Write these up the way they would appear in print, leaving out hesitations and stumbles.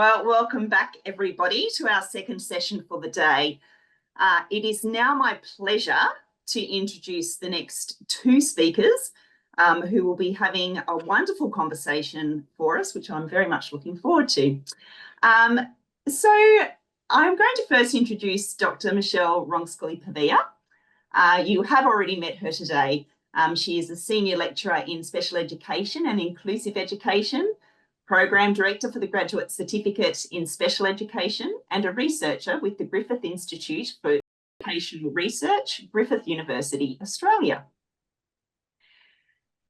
Well, welcome back, everybody, to our second session for the day. It is now my pleasure to introduce the next two speakers who will be having a wonderful conversation for us, which I'm very much looking forward to. So I'm going to first introduce Dr. Michelle Ronksley Pavia. You have already met her today. She is a senior lecturer in special education and inclusive education, Program Director for the Graduate Certificate in Special Education, and a researcher with the Griffith Institute for Educational Research, Griffith University, Australia.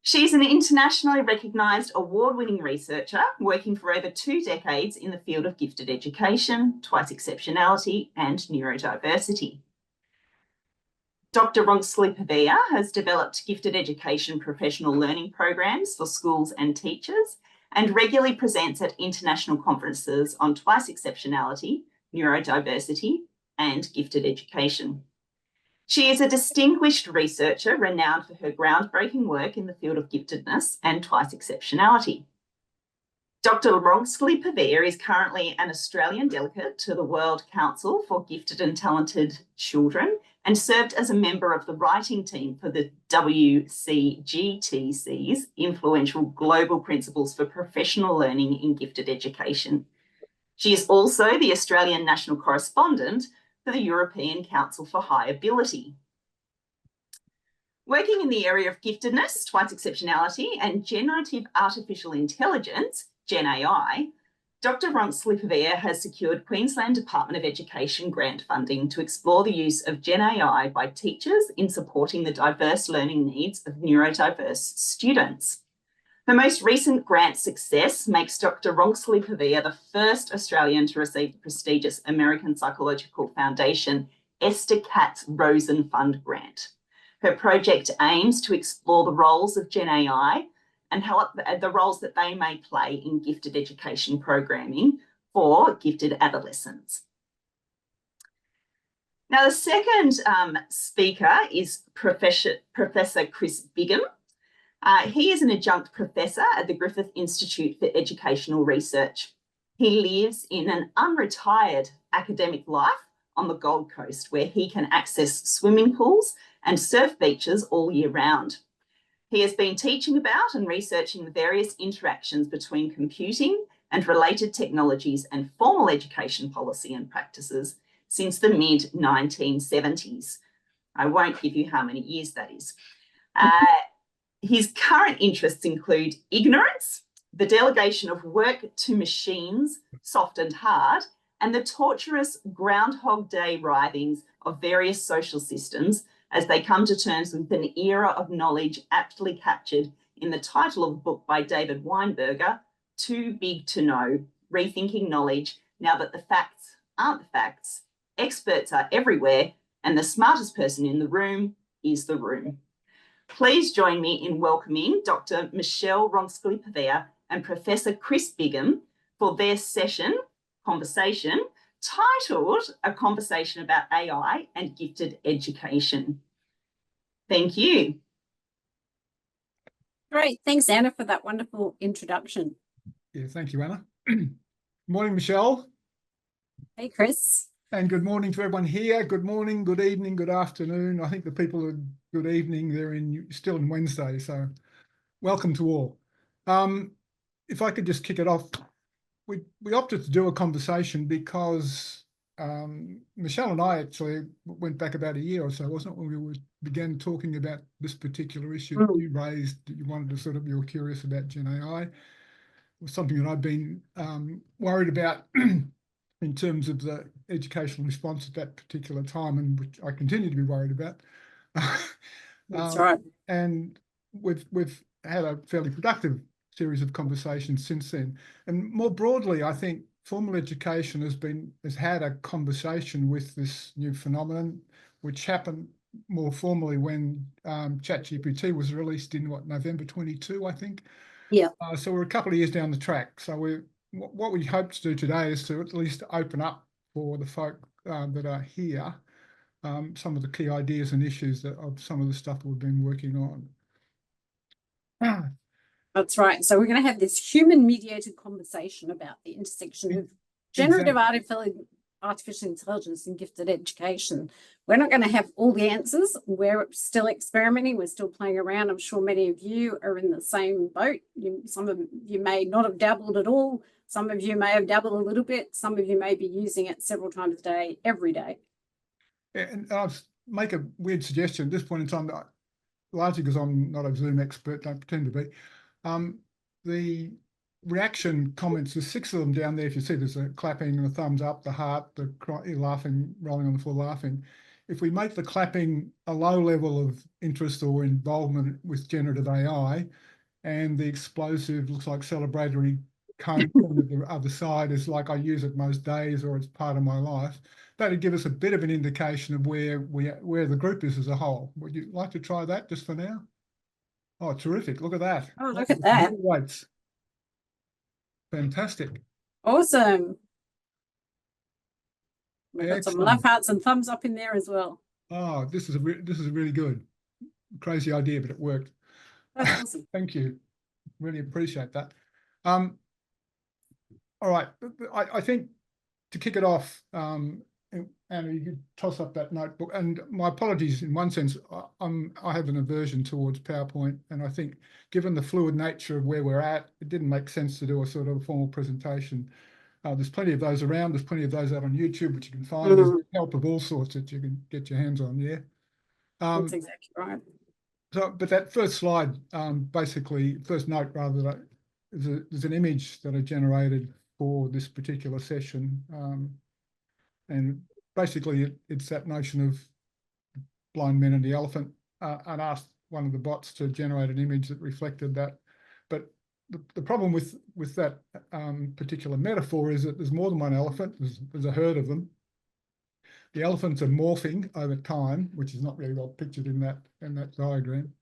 She's an internationally recognised award-winning researcher working for over 2 decades in the field of gifted education, twice exceptionality, and neurodiversity. Dr. Ronksley Pavia has developed gifted education professional learning programs for schools and teachers and regularly presents at international conferences on twice exceptionality, neurodiversity, and gifted education. She is a distinguished researcher renowned for her groundbreaking work in the field of giftedness and twice exceptionality. Dr. Ronksley Pavia is currently an Australian delegate to the World Council for Gifted and Talented Children and served as a member of the writing team for the WCGTC's influential Global Principles for Professional Learning in Gifted Education. She is also the Australian National Correspondent for the European Council for High Ability. Working in the area of giftedness, twice exceptionality, and generative artificial intelligence, GenAI, Dr. Ronksley Pavia has secured Queensland Department of Education grant funding to explore the use of GenAI by teachers in supporting the diverse learning needs of neurodiverse students. Her most recent grant success makes Dr. Ronksley Pavia the first Australian to receive the prestigious American Psychological Foundation Esther Katz Rosen Fund grant. Her project aims to explore the roles of GenAI and how the roles that they may play in gifted education programming for gifted adolescents. Now, the second speaker is Professor Chris Bigum. He is an adjunct professor at the Griffith Institute for Educational Research. He lives in an unretired academic life on the Gold Coast, where he can access swimming pools and surf beaches all year round. He has been teaching about and researching the various interactions between computing and related technologies and formal education policy and practices since the mid-1970s. I won't give you how many years that is. His current interests include ignorance, the delegation of work to machines, soft and hard, and the torturous Groundhog Day writhings of various social systems as they come to terms with an era of knowledge aptly captured in the title of a book by David Weinberger, Too Big to Know, Rethinking Knowledge Now That the Facts Aren't the Facts, Experts Are Everywhere, and the smartest person in the room is the room. Please join me in welcoming Dr. Michelle Ronksley Pavia and Professor Chris Bigum for their conversation titled A Conversation About AI and Gifted Education. Thank you. Great. Thanks, Anna, for that wonderful introduction. Yeah, thank you, Anna. Morning, Michelle. Hey, Chris. And good morning to everyone here. Good morning, good evening, good afternoon. I think the people are good evening. They're still in Wednesday, so welcome to all. If I could just kick it off, we opted to do a conversation because Michelle and I actually went back about a year or so, wasn't it, when we began talking about this particular issue that you raised, that you wanted to you were curious about Gen AI. It was something that I've been worried about in terms of the educational response at that particular time, and which I continue to be worried about. That's right. And we've had a fairly productive series of conversations since then. And more broadly, I think formal education has had a conversation with this new phenomenon, which happened more formally when ChatGPT was released in November 22, I think. Yeah. So we're a couple of years down the track. So what we hope to do today is to at least open up for the folk that are here some of the key ideas and issues of some of the stuff we've been working on. That's right. So we're going to have this human-mediated conversation about the intersection of generative artificial intelligence and gifted education. We're not going to have all the answers. We're still experimenting. We're still playing around. I'm sure many of you are in the same boat. Some of you may not have dabbled at all. Some of you may have dabbled a little bit. Some of you may be using it several times a day, every day. And I'll make a weird suggestion at this point in time, largely because I'm not a Zoom expert, don't pretend to be. The reaction comments, there's 6 of them down there. If you see, there's a clapping, the thumbs up, the heart, the laughing, rolling on the floor laughing. If we make the clapping a low level of interest or involvement with generative AI, and the explosive, looks like celebratory cone at the other side is like I use it most days or it's part of my life, that'd give us a bit of an indication of where the group is as a whole. Would you like to try that just for now? Oh, terrific. Look at that. Oh, look at that. Weights. Fantastic. Awesome. We've got some Excellent. love hearts and thumbs up in there as well. Oh, this is really good. Crazy idea, but it worked. That's awesome. Thank you. Really appreciate that. All right. I think to kick it off, Anna, you could toss up that notebook. And my apologies, in one sense, I have an aversion towards PowerPoint. And I think given the fluid nature of where we're at, it didn't make sense to do a sort of a formal presentation. There's plenty of those around. There's plenty of those out on YouTube, which you can find. There's help of all sorts that you can get your hands on, yeah. That's exactly right. So, but that first slide, basically, first note rather, there's an image that I generated for this particular session. And basically, it's that notion of blind men and the elephant. And asked one of the bots to generate an image that reflected that. But the problem with that particular metaphor is that there's more than one elephant. There's a herd of them. The elephants are morphing over time, which is not really well pictured in that diagram.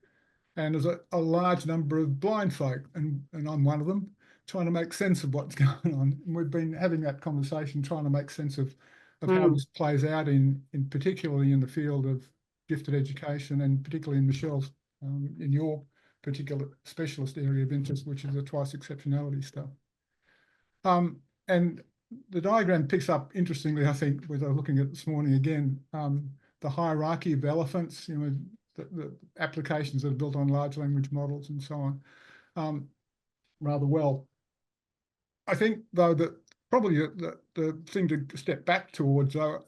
And there's a large number of blind folk, and I'm one of them, trying to make sense of what's going on. And we've been having that conversation, trying to make sense of how this plays out in particularly in the field of gifted education, and particularly in Michelle's, in your particular specialist area of interest, which is the twice exceptionality stuff. And the diagram picks up, interestingly, I think, with looking at it this morning again, the hierarchy of elephants, the applications that are built on large language models and so on, rather well. I think, though, that probably the thing to step back towards, to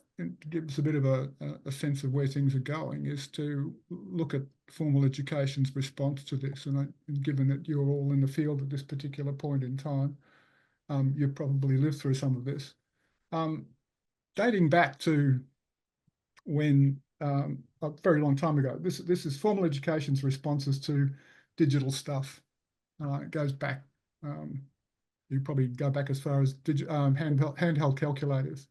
give us a bit of a sense of where things are going, is to look at formal education's response to this. And given that you're all in the field at this particular point in time, you've probably lived through some of this. Dating back to when a very long time ago, this is formal education's responses to digital stuff. It goes back. You probably go back as far as handheld calculators.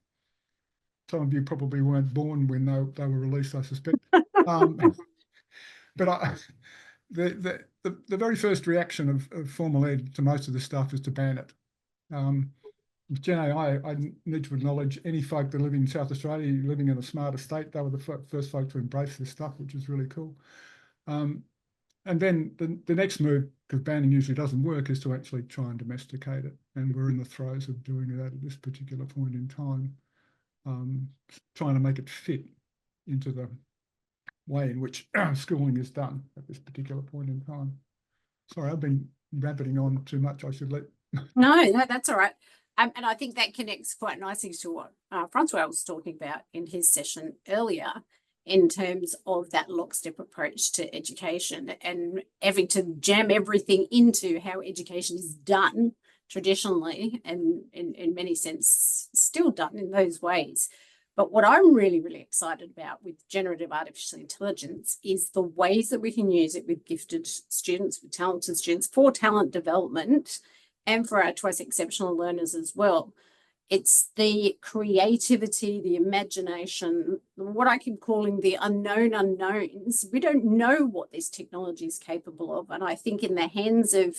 Some of you probably weren't born when they were released, I suspect. But the very first reaction of formal ed to most of this stuff is to ban it. Gen AI, I need to acknowledge any folk that live in South Australia living in a smarter state. They were the first folk to embrace this stuff, which is really cool. And then the next move, because banning usually doesn't work, is to actually try and domesticate it. And we're in the throes of doing that at this particular point in time, trying to make it fit into the way in which schooling is done at this particular point in time. Sorry, I've been rabbiting on too much. I should let... No, that's all right. And I think that connects quite nicely to what Francois was talking about in his session earlier, in terms of that lockstep approach to education and having to jam everything into how education is done traditionally, and in many senses still done in those ways. But what I'm really, really excited about with generative artificial intelligence is the ways that we can use it with gifted students, with talented students, for talent development, and for our twice exceptional learners as well. It's the creativity, the imagination, what I keep calling the unknown unknowns. We don't know what this technology is capable of. And I think in the hands of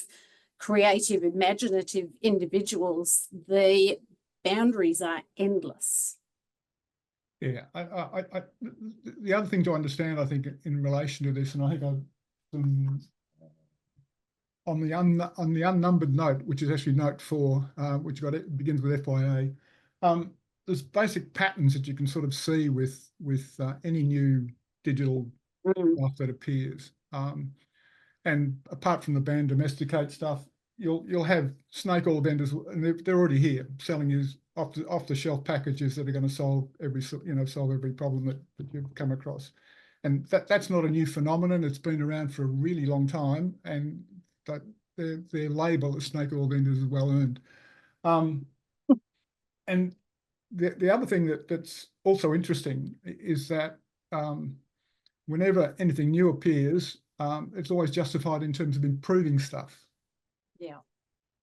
creative, imaginative individuals, the boundaries are endless. Yeah, the other thing to understand, I think, in relation to this, and I think on the unnumbered note, which is actually note 4, which begins with FYA. There's basic patterns that you can sort of see with any new digital stuff that appears. And apart from the ban domesticate stuff, you'll have snake oil vendors, and they're already here selling you off the shelf packages that are going to solve every problem that you've come across. And that's not a new phenomenon. It's been around for a really long time, and that their label as snake oil vendors is well earned. And the other thing that's also interesting is that whenever anything new appears, it's always justified in terms of improving stuff. Yeah.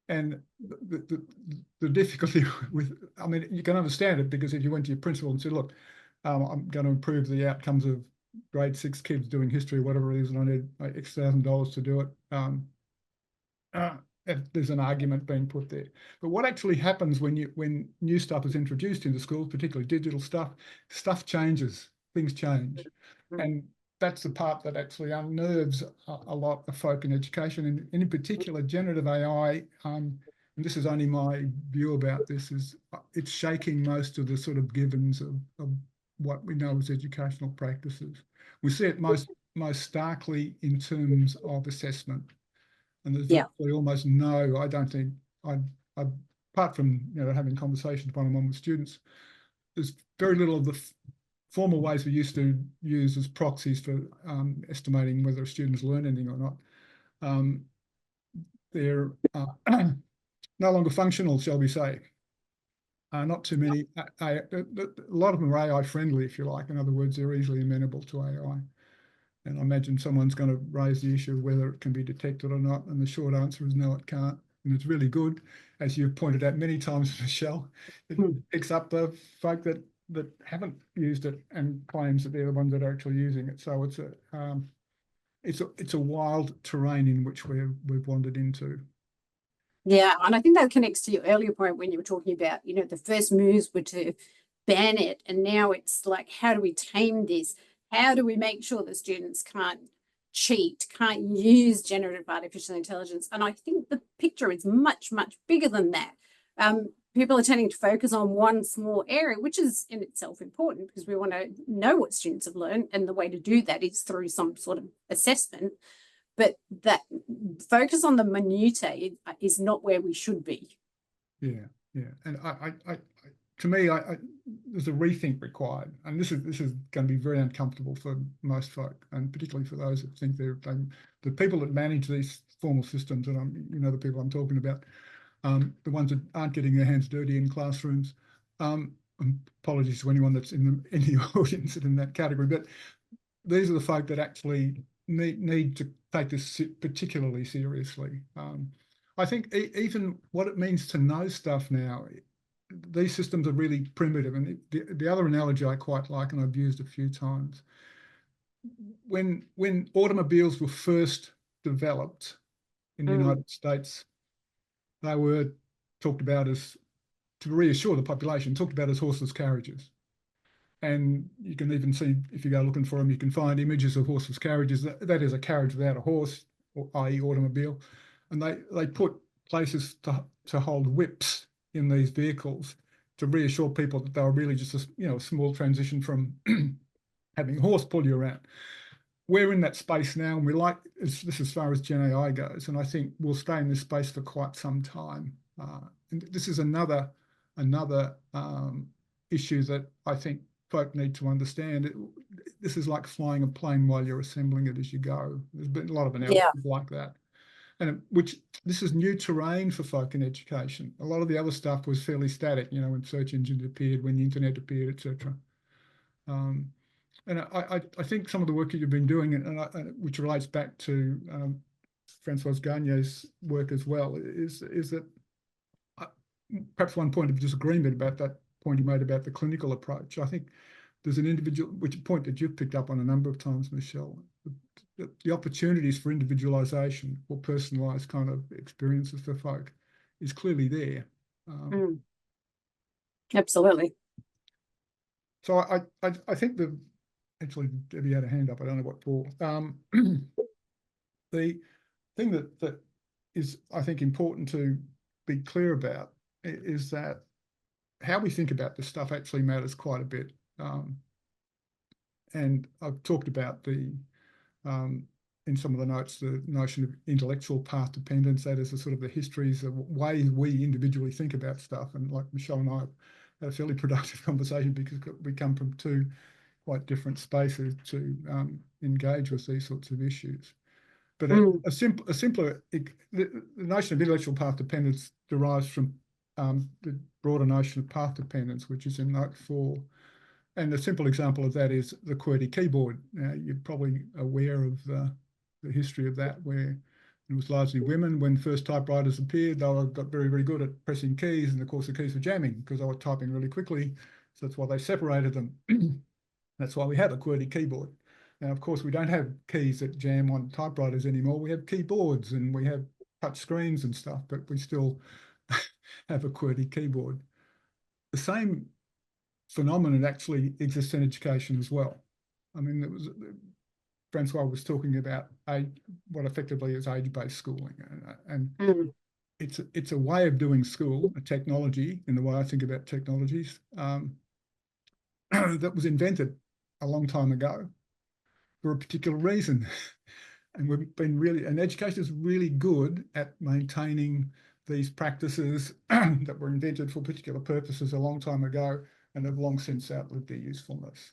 And the difficulty with, I mean, you can understand it, because if you went to your principal and said, look, I'm going to improve the outcomes of grade 6 kids doing history, whatever it is, and I need like X $1,000 to do it, there's an argument being put there. But what actually happens when new stuff is introduced into schools, particularly digital stuff changes, things change. And that's the part that actually unnerves a lot of folk in education, and in particular generative AI. And this is only my view about this, is it's shaking most of the sort of givens of what we know as educational practices. We see it most starkly in terms of assessment. And there's actually almost no, I don't think, apart from having conversations one-on-one with students, there's very little of the formal ways we used to use as proxies for estimating whether a student's learned anything or not. They're no longer functional, shall we say. Not too many. A lot of them are AI friendly, if you like. In other words, they're easily amenable to AI. And I imagine someone's going to raise the issue of whether it can be detected or not. And the short answer is no, it can't. And it's really good, as you've pointed out many times, Michelle. It picks up the folk that haven't used it and claims that they're the ones that are actually using it. So it's a wild terrain in which we've wandered into. Yeah, and I think that connects to your earlier point when you were talking about, the first moves were to ban it, and now it's like, how do we tame this? How do we make sure that students can't cheat, can't use generative artificial intelligence? And I think the picture is much, much bigger than that. People are tending to focus on one small area, which is in itself important, because we want to know what students have learned, and the way to do that is through some sort of assessment. But that focus on the minutiae is not where we should be. Yeah. And to me, there's a rethink required, and this is going to be very uncomfortable for most folk, and particularly for those that think the people that manage these formal systems, and the people I'm talking about, the ones that aren't getting their hands dirty in classrooms. Apologies to anyone that's in the audience in that category, but these are the folk that actually need to take this particularly seriously. I think even what it means to know stuff now, these systems are really primitive. And the other analogy I quite like, and I've used a few times, when automobiles were first developed in the United States, they were talked about as, to reassure the population, talked about as horseless carriages. And you can even see, if you go looking for them, you can find images of horseless carriages. That is a carriage without a horse, or i.e. automobile. And they put places to hold whips in these vehicles to reassure people that they were really just a small transition from having a horse pull you around. We're in that space now, and we like this as far as Gen AI goes, and I think we'll stay in this space for quite some time. And this is another issue that I think folk need to understand. This is like flying a plane while you're assembling it as you go. There's been a lot of analysis like that, and this is new terrain for folk in education. A lot of the other stuff was fairly static, when search engines appeared, when the internet appeared, etc. And I think some of the work that you've been doing, which relates back to Francoise Garnier's work as well, is that perhaps one point of disagreement about that point you made about the clinical approach. I think there's an individual, which point that you've picked up on a number of times, Michelle, the opportunities for individualisation or personalised kind of experiences for folk is clearly there. Absolutely. So I think actually, Debbie had a hand up. I don't know what for. The thing that is, I think, important to be clear about is that how we think about this stuff actually matters quite a bit. And I've talked about the, in some of the notes, the notion of intellectual path dependence. That is the sort of the histories of ways we individually think about stuff. And like Michelle and I had a fairly productive conversation because we come from two quite different spaces to engage with these sorts of issues. But a simpler, the notion of intellectual path dependence derives from the broader notion of path dependence, which is in note 4. And a simple example of that is the QWERTY keyboard. You're probably aware of the history of that, where it was largely women. When first typewriters appeared, they got very, very good at pressing keys, and of course the keys were jamming because they were typing really quickly. So that's why they separated them. That's why we have a QWERTY keyboard. Now, of course, we don't have keys that jam on typewriters anymore. We have keyboards and we have touch screens and stuff, but we still have a QWERTY keyboard. The same phenomenon actually exists in education as well. I mean, Francois was talking about what effectively is age-based schooling, and it's a way of doing school, a technology, in the way I think about technologies, that was invented a long time ago for a particular reason. And we've been and education is really good at maintaining these practices that were invented for particular purposes a long time ago and have long since outlived their usefulness.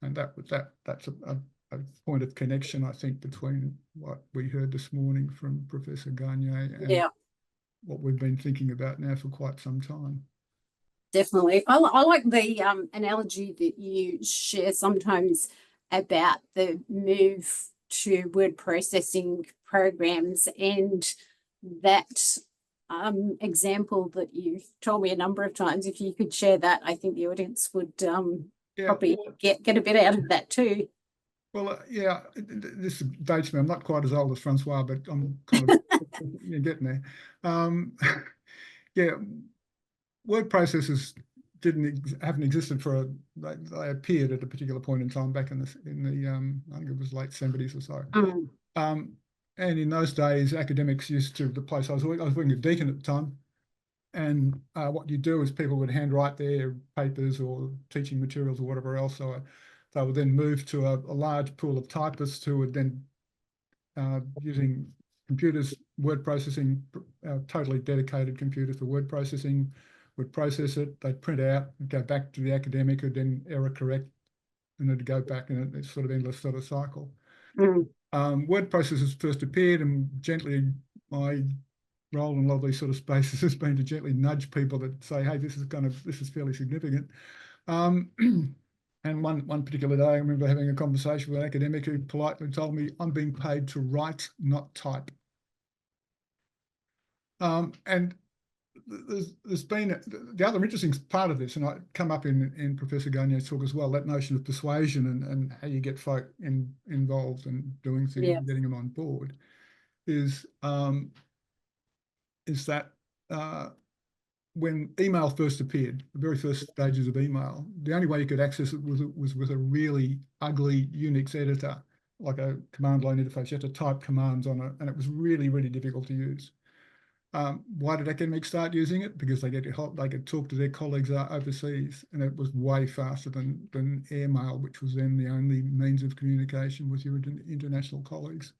And that's a point of connection, I think, between what we heard this morning from Professor Gagne and what we've been thinking about now for quite some time. Definitely. I like the analogy that you share sometimes about the move to word processing programs, and that example that you've told me a number of times. If you could share that, I think the audience would probably get a bit out of that too. Well, this dates me. I'm not quite as old as Francois, but I'm kind of getting there. Word processors haven't existed for they appeared at a particular point in time back in the I think it was late 70s or so. And in those days, academics used to, the place I was working at Deakin at the time, and what you do is people would handwrite their papers or teaching materials or whatever else. So they would then move to a large pool of typists who would then, using computers, word processing, totally dedicated computers for word processing, would process it, they'd print out, go back to the academic, who'd then error correct, and it'd go back, and it's sort of endless sort of cycle. Word processors first appeared, and gently my role in a lot of these sort of spaces has been to gently nudge people that say, hey, this is fairly significant. And one particular day, I remember having a conversation with an academic who politely told me, I'm being paid to write, not type. And there's been the other interesting part of this, and I come up in Professor Gagne's talk as well, that notion of persuasion and how you get folk involved and doing things and getting them on board, is that when email first appeared, the very first stages of email, the only way you could access it was with a really ugly Unix editor, like a command line interface. You had to type commands on it, and it was really, really difficult to use. Why did academics start using it? Because they could talk to their colleagues overseas, and it was way faster than airmail, which was then the only means of communication with your international colleagues.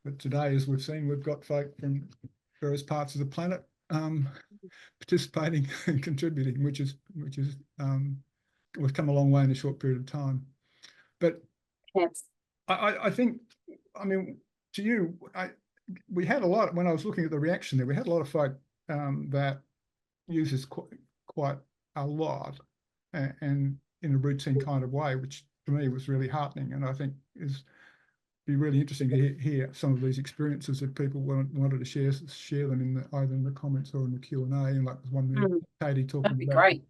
But today, as we've seen, we've got folk from various parts of the planet participating and contributing, which is we've come a long way in a short period of time. But I think, I mean, to you, we had a lot, when I was looking at the reaction there, we had a lot of folk that uses quite a lot and in a routine kind of way, which to me was really heartening, and I think be really interesting to hear some of these experiences that people wanted to share them either in the comments or in the Q&A. And like there's one there, Katie talking That'd be about great.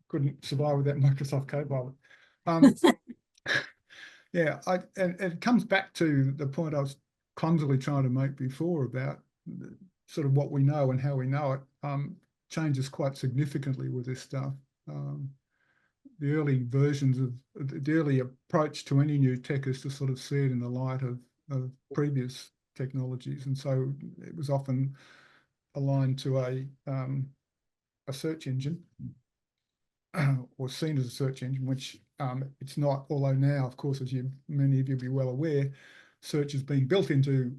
Couldn't survive without Microsoft Copilot. And it comes back to the point I was clumsily trying to make before about sort of what we know and how we know it changes quite significantly with this stuff. The early versions of the early approach to any new tech is to sort of see it in the light of previous technologies, and so it was often aligned to a search engine or seen as a search engine, which it's not. Although now, of course, as many of you be well aware, search is being built into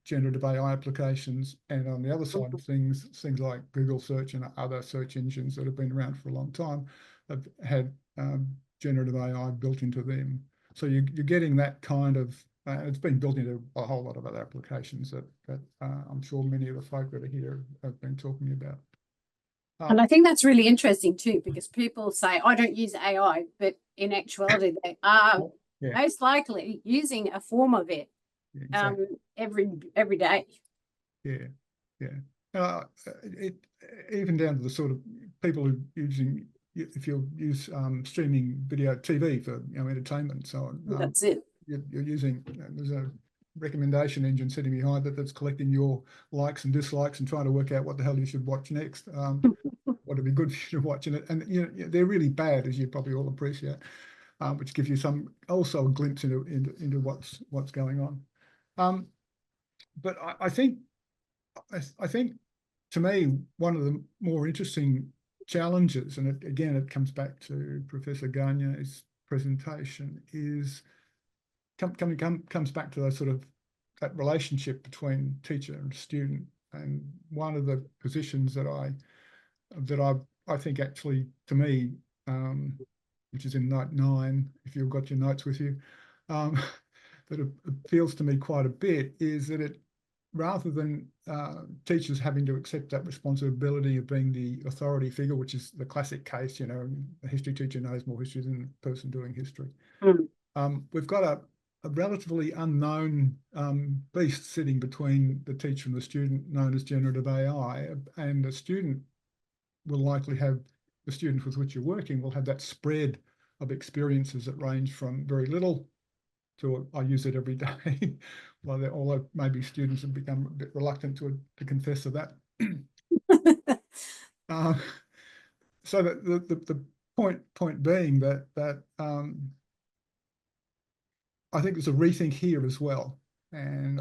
generative AI applications, and on the other side of things like Google search and other search engines that have been around for a long time have had generative AI built into them. So you're getting that kind of, it's been built into a whole lot of other applications that I'm sure many of the folk that are here have been talking about. And I think that's really interesting too, because people say, I don't use AI, but in actuality, they are most likely using a form of it every day. Even down to the sort of people who using, if you use streaming video TV for entertainment and so on. That's it. You're using, there's a recommendation engine sitting behind that that's collecting your likes and dislikes and trying to work out what the hell you should watch next. What would be good for you to watch in it. And they're really bad, as you probably all appreciate, which gives you also a glimpse into what's going on. But I think to me, one of the more interesting challenges, and it comes back to Professor Gagne's presentation, is comes back to that relationship between teacher and student. And one of the positions that I think actually, to me, which is in note 9, if you've got your notes with you, that appeals to me quite a bit, is that it, rather than teachers having to accept that responsibility of being the authority figure, which is the classic case, a history teacher knows more history than the person doing history. We've got a relatively unknown beast sitting between the teacher and the student, known as generative AI, and the student will likely have, the students with which you're working will have that spread of experiences that range from very little to I use it every day. Although maybe students have become a bit reluctant to confess to that. So that the point being that I think there's a rethink here as well, and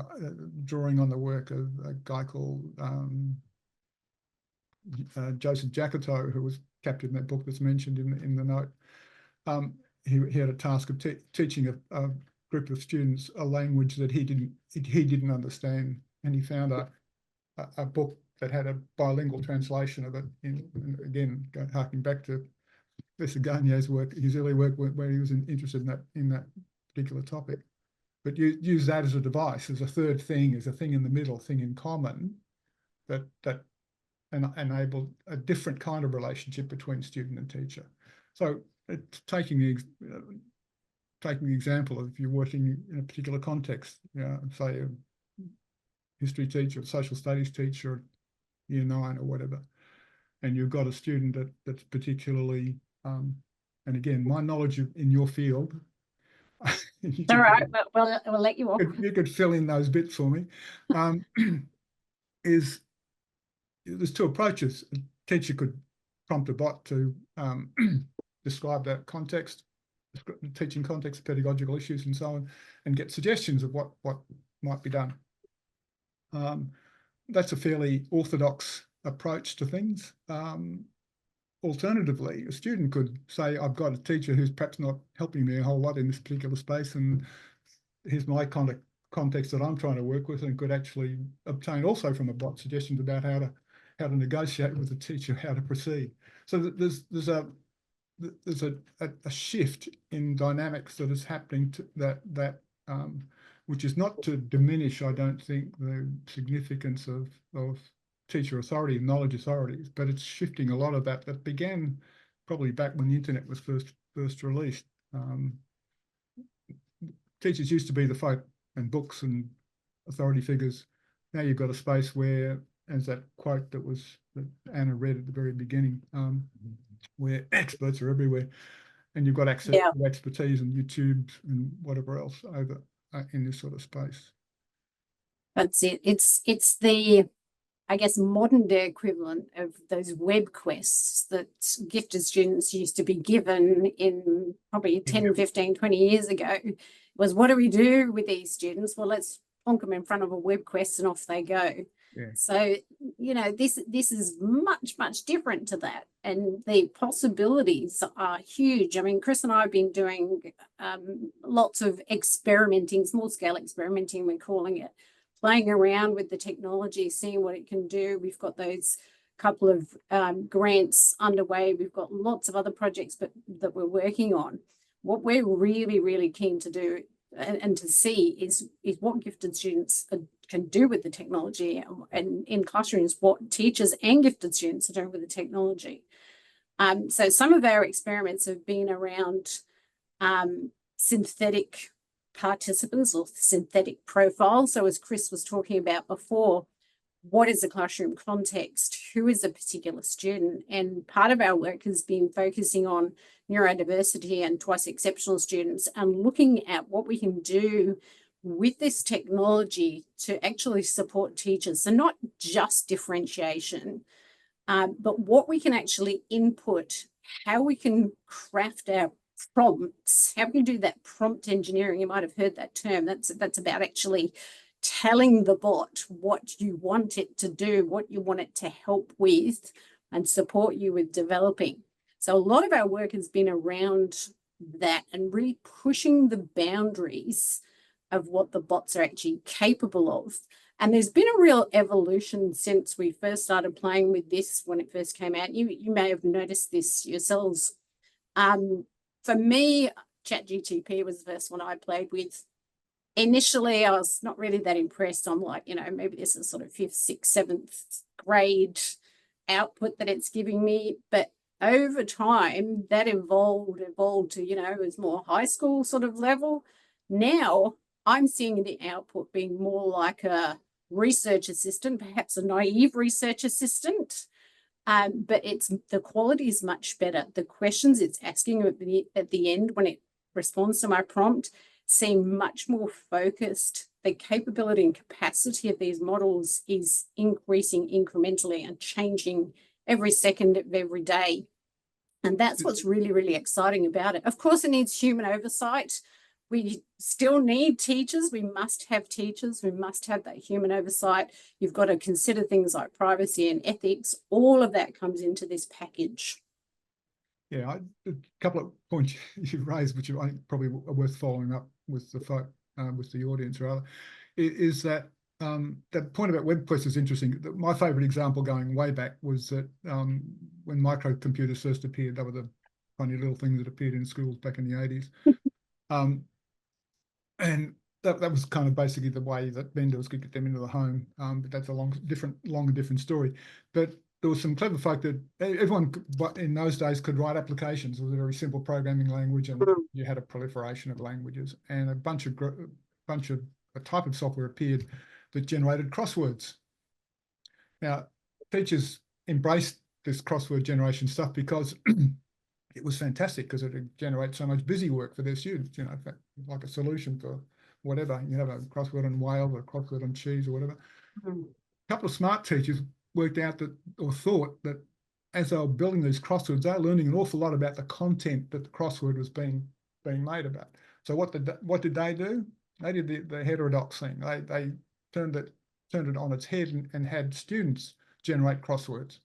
drawing on the work of a guy called Joseph Jacoto, who was captured in that book that's mentioned in the note. He had a task of teaching a group of students a language that he didn't understand, and he found a book that had a bilingual translation of it. Again, harking back to Professor Gagne's work, his early work where he was interested in that particular topic. But you use that as a device, as a third thing, as a thing in the middle, thing in common, that enabled a different kind of relationship between student and teacher. So taking the example of, if you're working in a particular context, say a history teacher, a social studies teacher, year 9 or whatever, and you've got a student that's particularly, and again, my knowledge in your field, all right, well, we'll let you off. You could fill in those bits for me. Is there's two approaches. A teacher could prompt a bot to describe that context, teaching context, pedagogical issues, and so on, and get suggestions of what might be done. That's a fairly orthodox approach to things. Alternatively, a student could say, I've got a teacher who's perhaps not helping me a whole lot in this particular space, and here's my kind of context that I'm trying to work with, and could actually obtain also from a bot suggestions about how to negotiate with the teacher, how to proceed. So there's a shift in dynamics that is happening to that which is not to diminish, I don't think, the significance of teacher authority and knowledge authorities, but it's shifting a lot of that began probably back when the internet was first released. Teachers used to be the folk and books and authority figures. Now you've got a space where, as that quote that Anna read at the very beginning, where experts are everywhere, and you've got access to expertise and YouTube and whatever else over in this sort of space. That's it. It's the, I guess, modern day equivalent of those web quests that gifted students used to be given in probably 10, 15, 20 years ago. was, what do we do with these students? Well, let's plonk them in front of a web quest and off they go. Yeah. So, this is much different to that. And the possibilities are huge. I mean, Chris and I have been doing lots of experimenting, small scale experimenting, we're calling it, playing around with the technology, seeing what it can do. We've got those couple of grants underway. We've got lots of other projects that we're working on. What we're really keen to do and to see is what gifted students can do with the technology, and in classrooms, what teachers and gifted students are doing with the technology. So some of our experiments have been around synthetic participants or synthetic profiles. So as Chris was talking about before, what is the classroom context? Who is a particular student? And part of our work has been focusing on neurodiversity and twice exceptional students and looking at what we can do with this technology to actually support teachers. So not just differentiation, but what we can actually input, how we can craft our prompts, how we can do that prompt engineering. You might have heard that term. That's about actually telling the bot what you want it to do, what you want it to help with and support you with developing. So a lot of our work has been around that and really pushing the boundaries of what the bots are actually capable of. And there's been a real evolution since we first started playing with this when it first came out. You may have noticed this yourselves. For me, ChatGTP was the first one I played with. Initially, I was not really that impressed. I'm like, maybe this is sort of 5th, 6th, 7th grade output that it's giving me. But over time, that evolved to, it was more high school sort of level. Now, I'm seeing the output being more like a research assistant, perhaps a naive research assistant. But the quality is much better. The questions it's asking at the end when it responds to my prompt seem much more focused. The capability and capacity of these models is increasing incrementally and changing every second of every day. And that's what's really exciting about it. Of course, it needs human oversight. We still need teachers. We must have teachers. We must have that human oversight. You've got to consider things like privacy and ethics. All of that comes into this package. Yeah, a couple of points you've raised, which I think probably are worth following up with the audience rather, is that that point about web quests is interesting. My favourite example going way back was that when microcomputers first appeared, they were the funny little things that appeared in schools back in the 80s. And that was kind of basically the way that vendors could get them into the home. But that's a long and different story. But there was some clever folk that everyone in those days could write applications. It was a very simple programming language, and you had a proliferation of languages, and a type of software appeared that generated crosswords. Now, teachers embraced this crossword generation stuff because it was fantastic, because it would generate so much busy work for their students, like a solution for whatever. You have a crossword on whale or a crossword on cheese or whatever. A couple of smart teachers worked out that, or thought that, as they were building these crosswords, they were learning an awful lot about the content that the crossword was being made about. So what did they do? They did the heterodox thing. They turned it on its head and had students generate crosswords.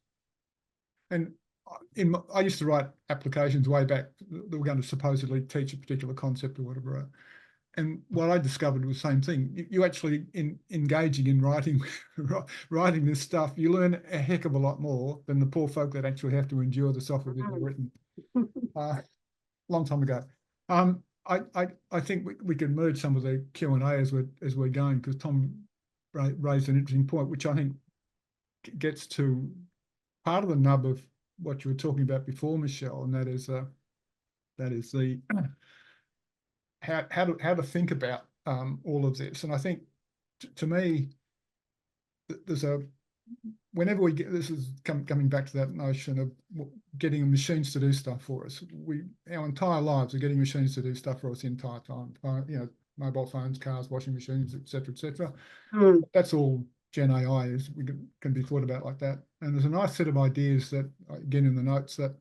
And I used to write applications way back that were going to supposedly teach a particular concept or whatever. And what I discovered was the same thing. You actually, engaging in writing this stuff, you learn a heck of a lot more than the poor folk that actually have to endure the software that you've written. Long time ago. I think we could merge some of the Q&A as we're going, because Tom raised an interesting point, which I think gets to part of the nub of what you were talking about before, Michelle, and that is the how to think about all of this. And I think to me, there's whenever we get, this is coming back to that notion of getting machines to do stuff for us. Our entire lives are getting machines to do stuff for us the entire time. Mobile phones, cars, washing machines, etc., etc. That's all Gen AI can be thought about like that. And there's a nice set of ideas that, again, in the notes, that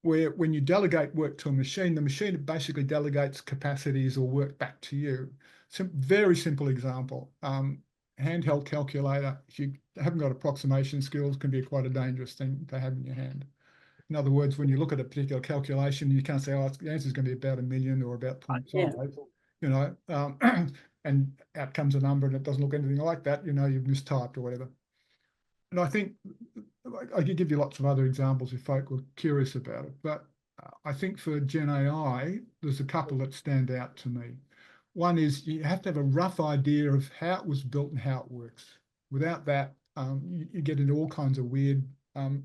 where when you delegate work to a machine, the machine basically delegates capacities or work back to you. Very simple example. Handheld calculator, if you haven't got approximation skills, can be quite a dangerous thing to have in your hand. In other words, when you look at a particular calculation, you can't say, oh, the answer is going to be about 1 million or about 0.5, you know, and out comes a number and it doesn't look anything like that, you know, you've mistyped or whatever. And I think I could give you lots of other examples if folk were curious about it, but I think for Gen AI, there's a couple that stand out to me. One is you have to have a rough idea of how it was built and how it works. Without that, you get into all kinds of weird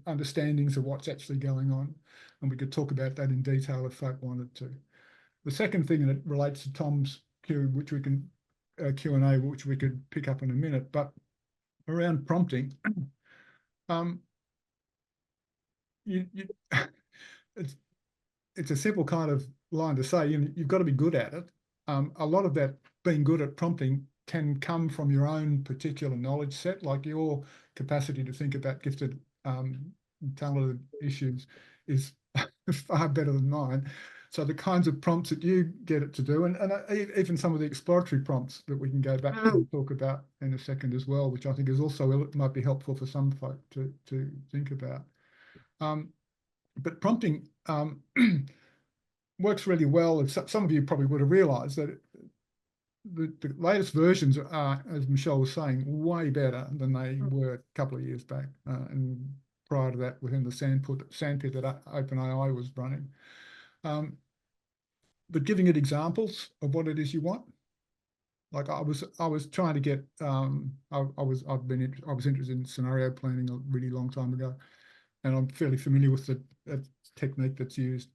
understandings of what's actually going on. And we could talk about that in detail if folk wanted to. The second thing that relates to Tom's Q, which we can Q&A, which we could pick up in a minute, but around prompting, it's a simple kind of line to say. You've got to be good at it. A lot of that being good at prompting can come from your own particular knowledge set, like your capacity to think about gifted, talented issues is far better than mine. So the kinds of prompts that you get it to do, and even some of the exploratory prompts that we can go back to and talk about in a second as well, which I think is also might be helpful for some folk to think about. But prompting works really well. And some of you probably would have realised that the latest versions are, as Michelle was saying, way better than they were a couple of years back. And prior to that, within the sandpit that OpenAI was running. But giving it examples of what it is you want. Like I was trying to get I was interested in scenario planning a really long time ago, and I'm fairly familiar with the technique that's used.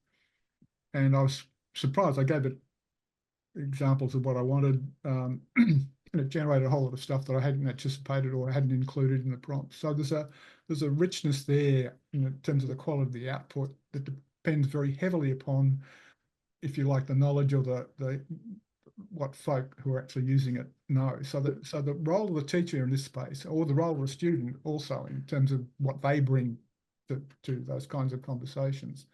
And I was surprised. I gave it examples of what I wanted, and it generated a whole lot of stuff that I hadn't anticipated or hadn't included in the prompt. So there's a richness there in terms of the quality of the output that depends very heavily upon, if you like, the knowledge or the what folk who are actually using it know. So the role of the teacher in this space, or the role of the student also, in terms of what they bring to those kinds of conversations,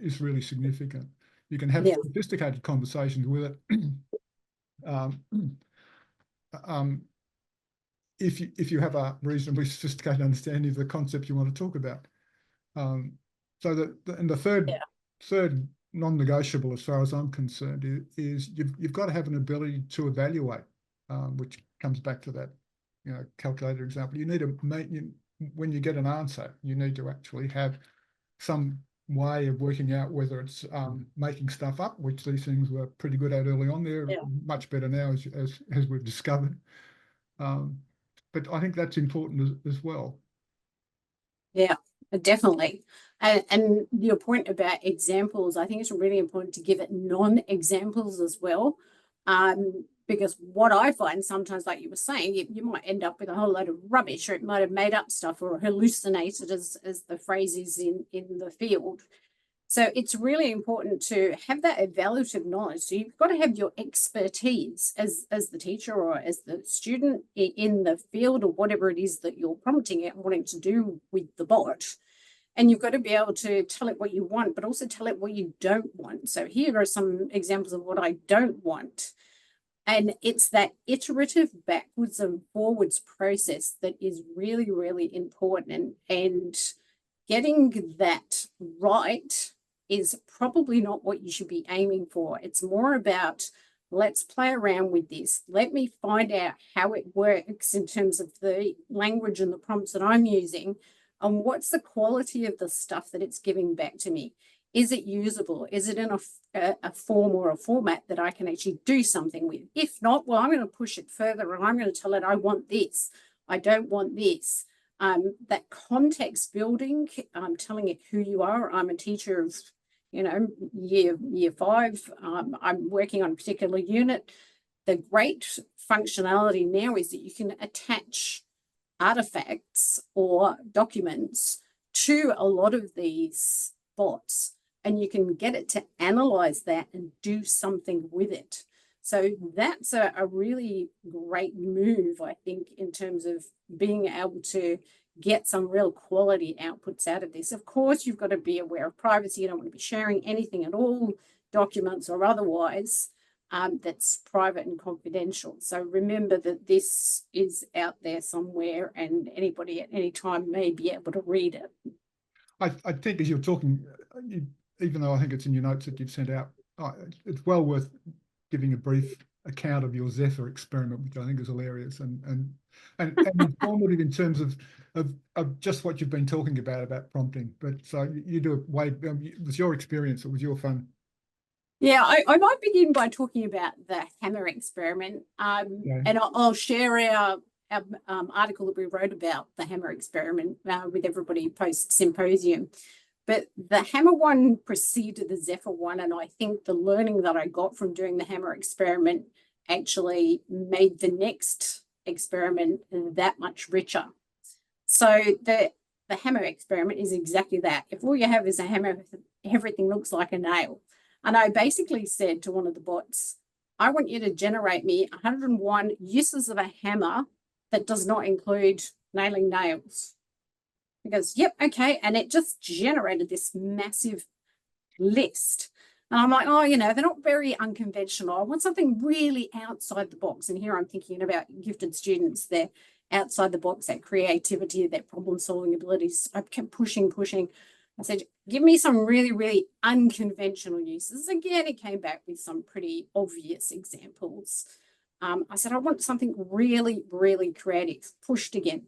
is really significant. You can have sophisticated conversations with it if you have a reasonably sophisticated understanding of the concept you want to talk about. So the third non-negotiable, as far as I'm concerned, is you've got to have an ability to evaluate, which comes back to that, you know, calculator example. You need to when you get an answer, you need to actually have some way of working out whether it's making stuff up, which these things were pretty good at early on. They're much better now, as we've discovered. But I think that's important as well. Yeah, definitely. And your point about examples, I think it's really important to give it non-examples as well. Because what I find sometimes, like you were saying, you might end up with a whole load of rubbish, or it might have made up stuff or hallucinated, as the phrase is in the field. So it's really important to have that evaluative knowledge. So you've got to have your expertise as the teacher or as the student in the field, or whatever it is that you're prompting it and wanting to do with the bot. And you've got to be able to tell it what you want, but also tell it what you don't want. So here are some examples of what I don't want. And it's that iterative backwards and forwards process that is really, really important. And getting that right is probably not what you should be aiming for. It's more about, let's play around with this. Let me find out how it works in terms of the language and the prompts that I'm using, and what's the quality of the stuff that it's giving back to me. Is it usable? Is it in a form or a format that I can actually do something with? If not, well, I'm going to push it further and I'm going to tell it, I want this. I don't want this. That context building, telling it who you are. I'm a teacher of, you know, year 5. I'm working on a particular unit. The great functionality now is that you can attach artifacts or documents to a lot of these bots, and you can get it to analyze that and do something with it. So that's a really great move, I think, in terms of being able to get some real quality outputs out of this. Of course, you've got to be aware of privacy. You don't want to be sharing anything at all, documents or otherwise, that's private and confidential. So remember that this is out there somewhere and anybody at any time may be able to read it. I think as you're talking, even though I think it's in your notes that you've sent out, it's well worth giving a brief account of your Zephyr experiment, which I think is hilarious and informative in terms of just what you've been talking about prompting. But so you do it way, it was your experience, it was your fun. Yeah, I might begin by talking about the hammer experiment, and I'll share our article that we wrote about the hammer experiment with everybody post symposium. But the hammer one preceded the Zephyr one, and I think the learning that I got from doing the hammer experiment actually made the next experiment that much richer. So the hammer experiment is exactly that. If all you have is a hammer, everything looks like a nail. And I basically said to one of the bots, I want you to generate me 101 uses of a hammer that does not include nailing nails. He goes, yep, okay. And it just generated this massive list. And I'm like, oh, you know, they're not very unconventional. I want something really outside the box. And here I'm thinking about gifted students, they're outside the box, that creativity, that problem solving abilities. I kept pushing. I said, give me some really, really unconventional uses. Again, it came back with some pretty obvious examples. I said, I want something really, really creative. Pushed again.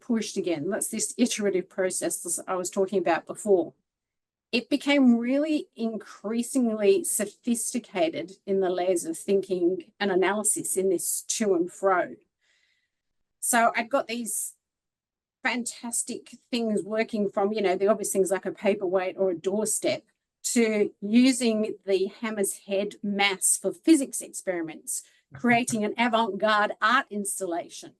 That's this iterative process that I was talking about before. It became really increasingly sophisticated in the layers of thinking and analysis in this to and fro. So I've got these fantastic things working from, you know, the obvious things like a paperweight or a doorstep to using the hammer's head mass for physics experiments, creating an avant-garde art installation,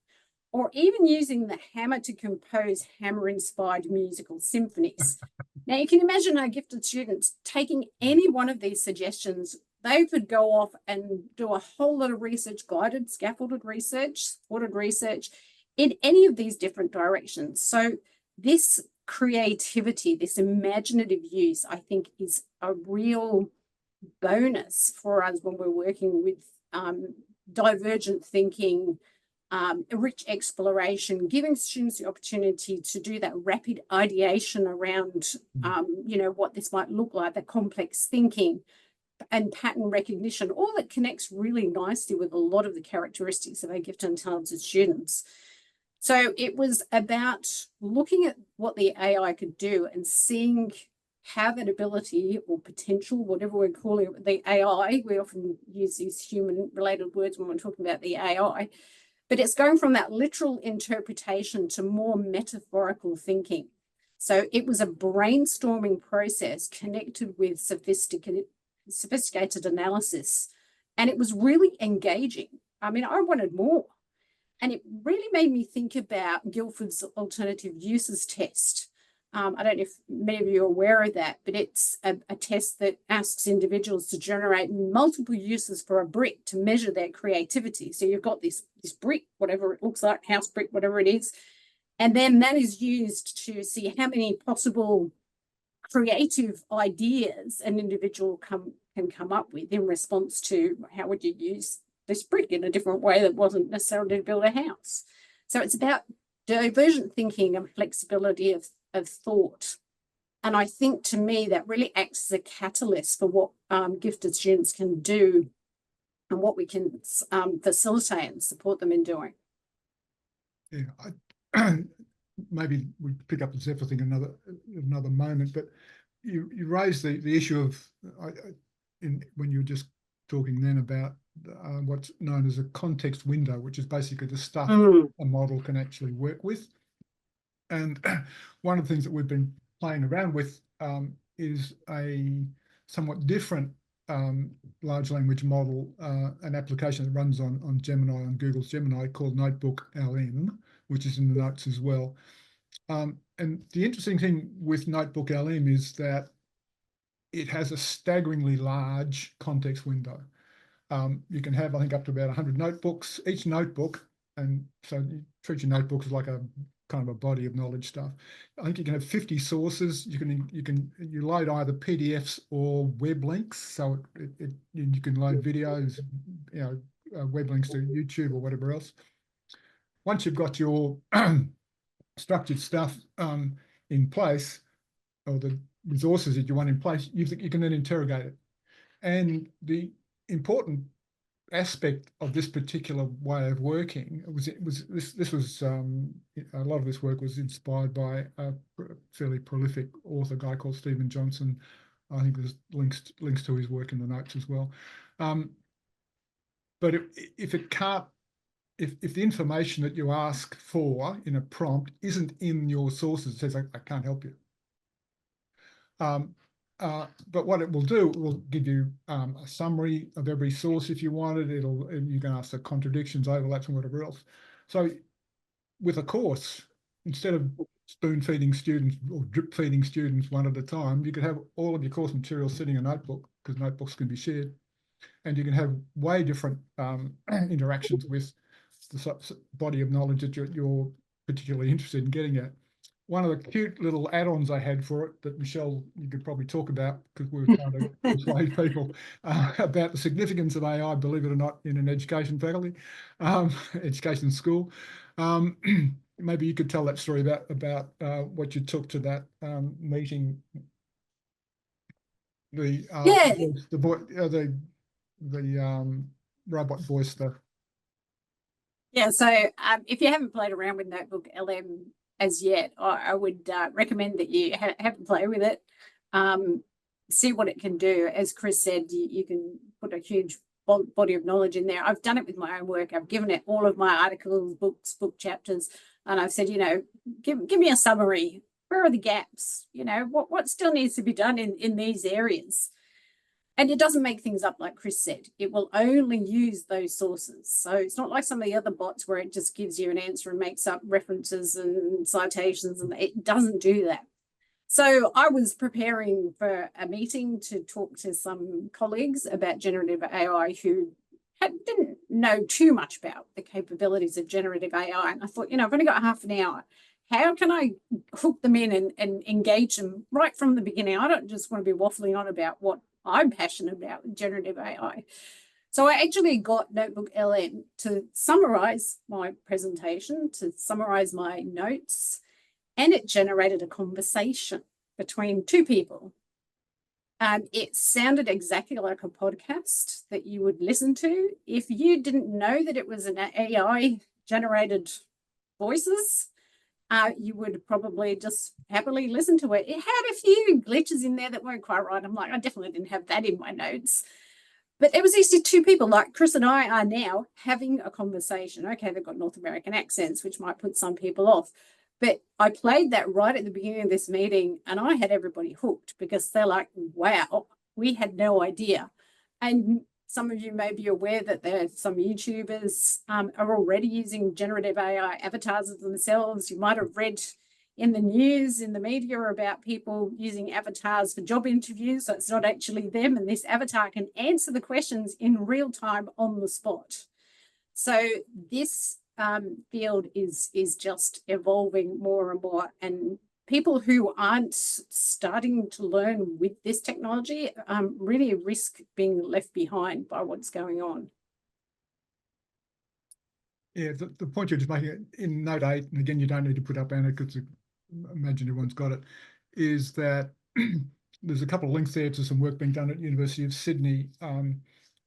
or even using the hammer to compose hammer-inspired musical symphonies. Now, you can imagine our gifted students taking any one of these suggestions. They could go off and do a whole lot of research, guided, scaffolded research, supported research, in any of these different directions. So this creativity, this imaginative use, I think is a real bonus for us when we're working with divergent thinking, rich exploration, giving students the opportunity to do that rapid ideation around, you know, what this might look like, the complex thinking and pattern recognition, all that connects really nicely with a lot of the characteristics of our gifted and talented students. So it was about looking at what the AI could do and seeing how that ability or potential, whatever we're calling it, the AI, we often use these human-related words when we're talking about the AI, but it's going from that literal interpretation to more metaphorical thinking. So it was a brainstorming process connected with sophisticated analysis, and it was really engaging. I mean, I wanted more. And it really made me think about Guildford's alternative uses test. I don't know if many of you are aware of that, but it's a test that asks individuals to generate multiple uses for a brick to measure their creativity. So you've got this brick, whatever it looks like, house brick, whatever it is, and then that is used to see how many possible creative ideas an individual can come up with in response to how would you use this brick in a different way that wasn't necessarily to build a house. So it's about divergent thinking and flexibility of thought. And I think to me that really acts as a catalyst for what gifted students can do and what we can facilitate and support them in doing. Yeah, maybe we pick up the Zephyr thing another moment, but you raised the issue of when you were just talking then about what's known as a context window, which is basically the stuff a model can actually work with. And one of the things that we've been playing around with is a somewhat different large language model, an application that runs on Gemini, on Google's Gemini, called Notebook LM, which is in the notes as well. And the interesting thing with Notebook LM is that it has a staggeringly large context window. You can have, I think, up to about 100 notebooks, each notebook, and so you treat your notebooks like a kind of a body of knowledge stuff. I think you can have 50 sources. You load either PDFs or web links. So you can load videos, web links to YouTube or whatever else. Once you've got your structured stuff in place, or the resources that you want in place, you can then interrogate it. And the important aspect of this particular way of working was a lot of this work was inspired by a fairly prolific author, guy called Stephen Johnson. I think there's links to his work in the notes as well. But if the information that you ask for in a prompt isn't in your sources, it says, I can't help you. But what it will do, it will give you a summary of every source if you wanted. You can ask the contradictions, overlaps, and whatever else. So with a course, instead of spoon feeding students or drip feeding students one at a time, you could have all of your course material sitting in a notebook, because notebooks can be shared, and you can have way different interactions with the body of knowledge that you're particularly interested in getting at. One of the cute little add-ons I had for it that, Michelle, you could probably talk about, because we were trying to persuade people about the significance of AI, believe it or not, in an education faculty, education school. Maybe you could tell that story about what you took to that meeting. The robot voice stuff. Yeah, so if you haven't played around with Notebook LM as yet, I would recommend that you have a play with it, see what it can do. As Chris said, you can put a huge body of knowledge in there. I've done it with my own work. I've given it all of my articles, books, book chapters, and I've said, give me a summary. Where are the gaps? What still needs to be done in these areas? And it doesn't make things up, like Chris said. It will only use those sources. So it's not like some of the other bots where it just gives you an answer and makes up references and citations, and it doesn't do that. So I was preparing for a meeting to talk to some colleagues about generative AI who didn't know too much about the capabilities of generative AI. And I thought, I've only got half an hour. How can I hook them in and engage them right from the beginning? I don't just want to be waffling on about what I'm passionate about with generative AI. So I actually got Notebook LM to summarize my presentation, to summarize my notes, and it generated a conversation between two people. It sounded exactly like a podcast that you would listen to. If you didn't know that it was an AI generated voices, you would probably just happily listen to it. It had a few glitches in there that weren't quite right. I'm like, I definitely didn't have that in my notes. But it was these two people, like Chris and I are now having a conversation. Okay, they've got North American accents, which might put some people off. But I played that right at the beginning of this meeting, and I had everybody hooked, because they're like, wow, we had no idea. And some of you may be aware that there's some YouTubers are already using generative AI avatars of themselves. You might have read in the news, in the media, about people using avatars for job interviews. So it's not actually them, and this avatar can answer the questions in real time on the spot. So this field is just evolving more and more, and people who aren't starting to learn with this technology really risk being left behind by what's going on. Yeah, the point you're just making in note 8, and again, you don't need to put up Anna because I imagine everyone's got it, is that there's a couple of links there to some work being done at University of Sydney.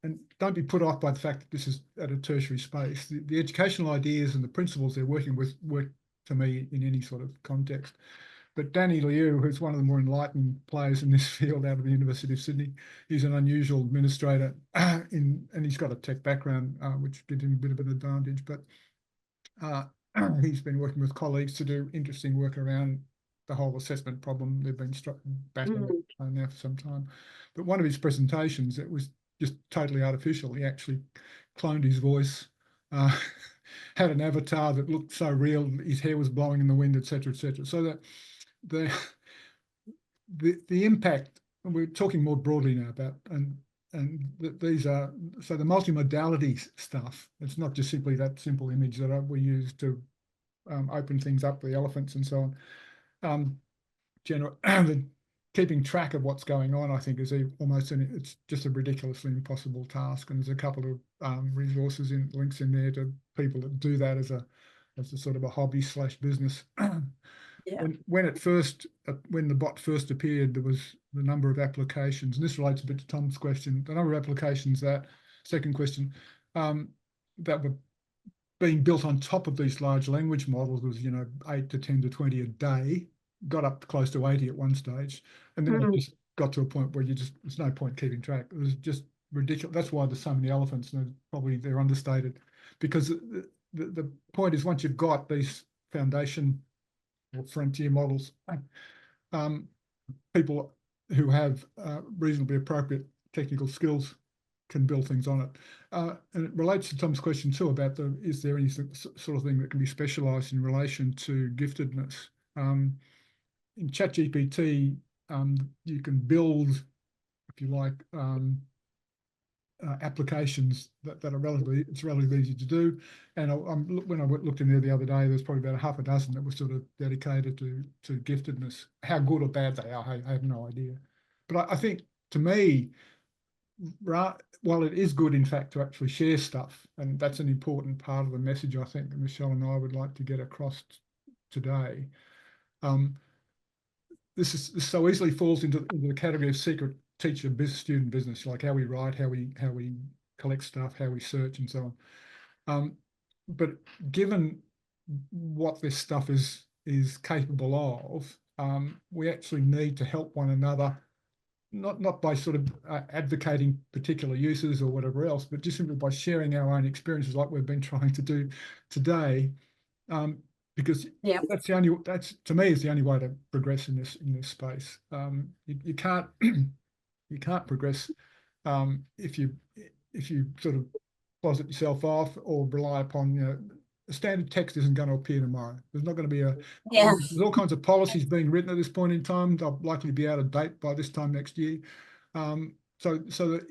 And don't be put off by the fact that this is at a tertiary space. The educational ideas and the principles they're working with work for me in any sort of context. But Danny Liu, who's one of the more enlightened players in this field out of the University of Sydney, he's an unusual administrator and he's got a tech background, which gives him a bit of an advantage. But he's been working with colleagues to do interesting work around the whole assessment problem. They've been battling it now for some time. But one of his presentations, it was just totally artificial. He actually cloned his voice, had an avatar that looked so real, his hair was blowing in the wind, etc., etc. So that the impact, and we're talking more broadly now about, and these are, so the multimodality stuff, it's not just simply that simple image that we use to open things up, the elephants and so on. Keeping track of what's going on, I think, is it's just a ridiculously impossible task. And there's a couple of resources links in there to people that do that as a sort of a hobby / business. Yeah. When the bot first appeared, there was the number of applications, and this relates a bit to Tom's question. The number of applications second question, that were being built on top of these large language models was 8 to 10 to 20 a day. Got up close to 80 at one stage, and then it just got to a point where there's no point keeping track. It was just ridiculous. That's why there's so many elephants, and they're understated, because the point is, once you've got these foundation or frontier models, people who have reasonably appropriate technical skills can build things on it. And it relates to Tom's question too about is there any sort of thing that can be specialized in relation to giftedness? In ChatGPT, you can build, if you like, applications that are relatively easy to do. And when I looked in there the other day, there's probably about half a dozen that were sort of dedicated to giftedness. How good or bad they are, I have no idea. But I think, to me, while it is good, in fact, to actually share stuff, and that's an important part of the message I think that Michelle and I would like to get across today. This so easily falls into the category of secret teacher student business, like how we write, how we collect stuff, how we search, and so on. But given what this stuff is capable of, we actually need to help one another, not by sort of advocating particular uses or whatever else, but just simply by sharing our own experiences, like we've been trying to do today. Because that's to me is the only way to progress in this space. You can't progress if you sort of closet yourself off or rely upon a standard text isn't going to appear tomorrow. There's not going to be there's all kinds of policies being written at this point in time. They'll likely be out of date by this time next year. So that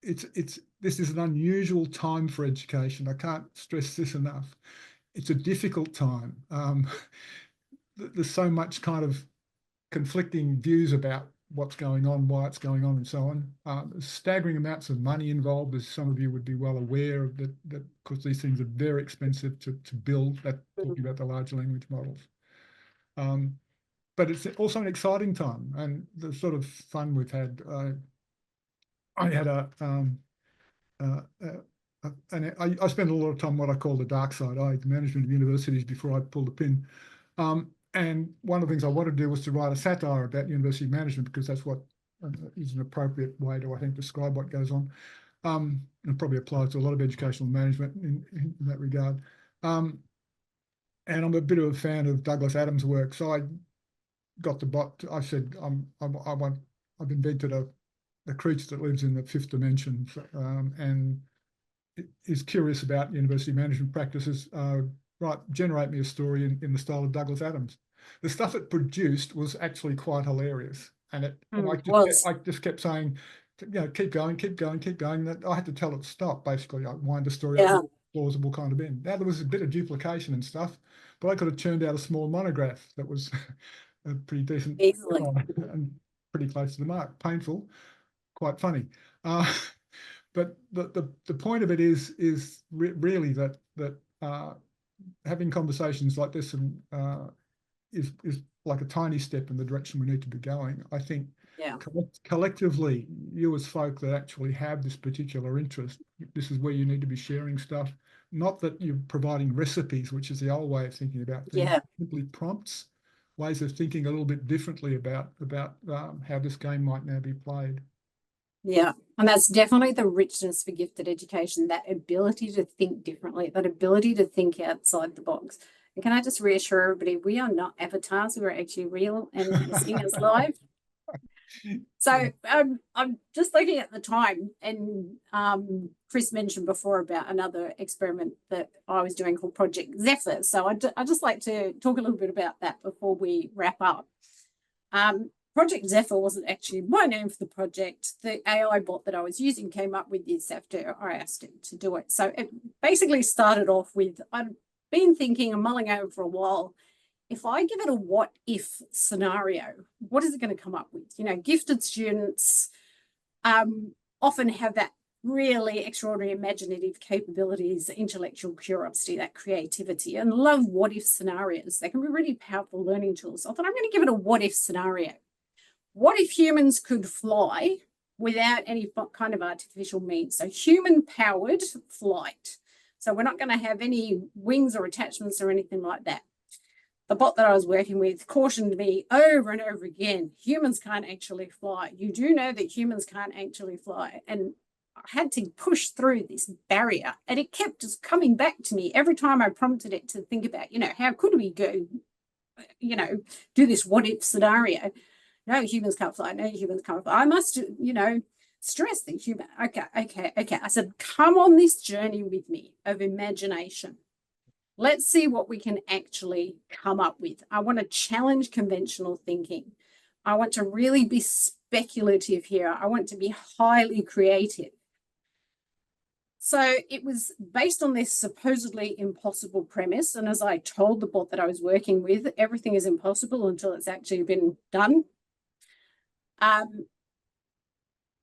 this is an unusual time for education. I can't stress this enough. It's a difficult time. There's so much kind of conflicting views about what's going on, why it's going on, and so on. There's staggering amounts of money involved, as some of you would be well aware of, that because these things are very expensive to build, talking about the large language models. But it's also an exciting time, and the sort of fun we've had. I had and I spent a lot of time what I call the dark side, the management of universities, before I pulled the pin. And one of the things I wanted to do was to write a satire about university management, because that's what is an appropriate way to, I think, describe what goes on. And it probably applies to a lot of educational management in that regard. And I'm a bit of a fan of Douglas Adams' work, so I got the bot. I said, I've invented a creature that lives in the fifth dimension, and is curious about university management practices. Right, generate me a story in the style of Douglas Adams. The stuff it produced was actually quite hilarious, and I just kept saying, keep going. That I had to tell it to stop. Basically, I wind the story up with a plausible kind of end. Now there was a bit of duplication and stuff, but I could have churned out a small monograph that was a pretty decent and pretty close to the mark. Painful, quite funny. But the point of it is really that having conversations like this is like a tiny step in the direction we need to be going. I think collectively, you as folk that actually have this particular interest, this is where you need to be sharing stuff. Not that you're providing recipes, which is the old way of thinking about things. Simply prompts, ways of thinking a little bit differently about how this game might now be played. Yeah, and that's definitely the richness for gifted education, that ability to think differently, that ability to think outside the box. And can I just reassure everybody, we are not avatars, we're actually real and seeing us live. So I'm just looking at the time, and Chris mentioned before about another experiment that I was doing called Project Zephyr. So I'd just like to talk a little bit about that before we wrap up. Project Zephyr wasn't actually my name for the project. The AI bot that I was using came up with this after I asked it to do it. So it basically started off with, been thinking and mulling over for a while, if I give it a what if scenario, what is it going to come up with? You know, gifted students often have that really extraordinary imaginative capabilities, intellectual curiosity, that creativity, and love what if scenarios. They can be really powerful learning tools. I thought I'm going to give it a what if scenario. What if humans could fly without any kind of artificial means? So human powered flight. So we're not going to have any wings or attachments or anything like that. The bot that I was working with cautioned me over and over again, humans can't actually fly. You do know that humans can't actually fly. And I had to push through this barrier, and it kept just coming back to me every time I prompted it to think about, you know, how could we go, you know, do this what if scenario? No, humans can't fly. No, humans can't fly. I must, you know, stress the human. Okay. I said, come on this journey with me of imagination. Let's see what we can actually come up with. I want to challenge conventional thinking. I want to really be speculative here. I want to be highly creative. So it was based on this supposedly impossible premise. And as I told the bot that I was working with, everything is impossible until it's actually been done.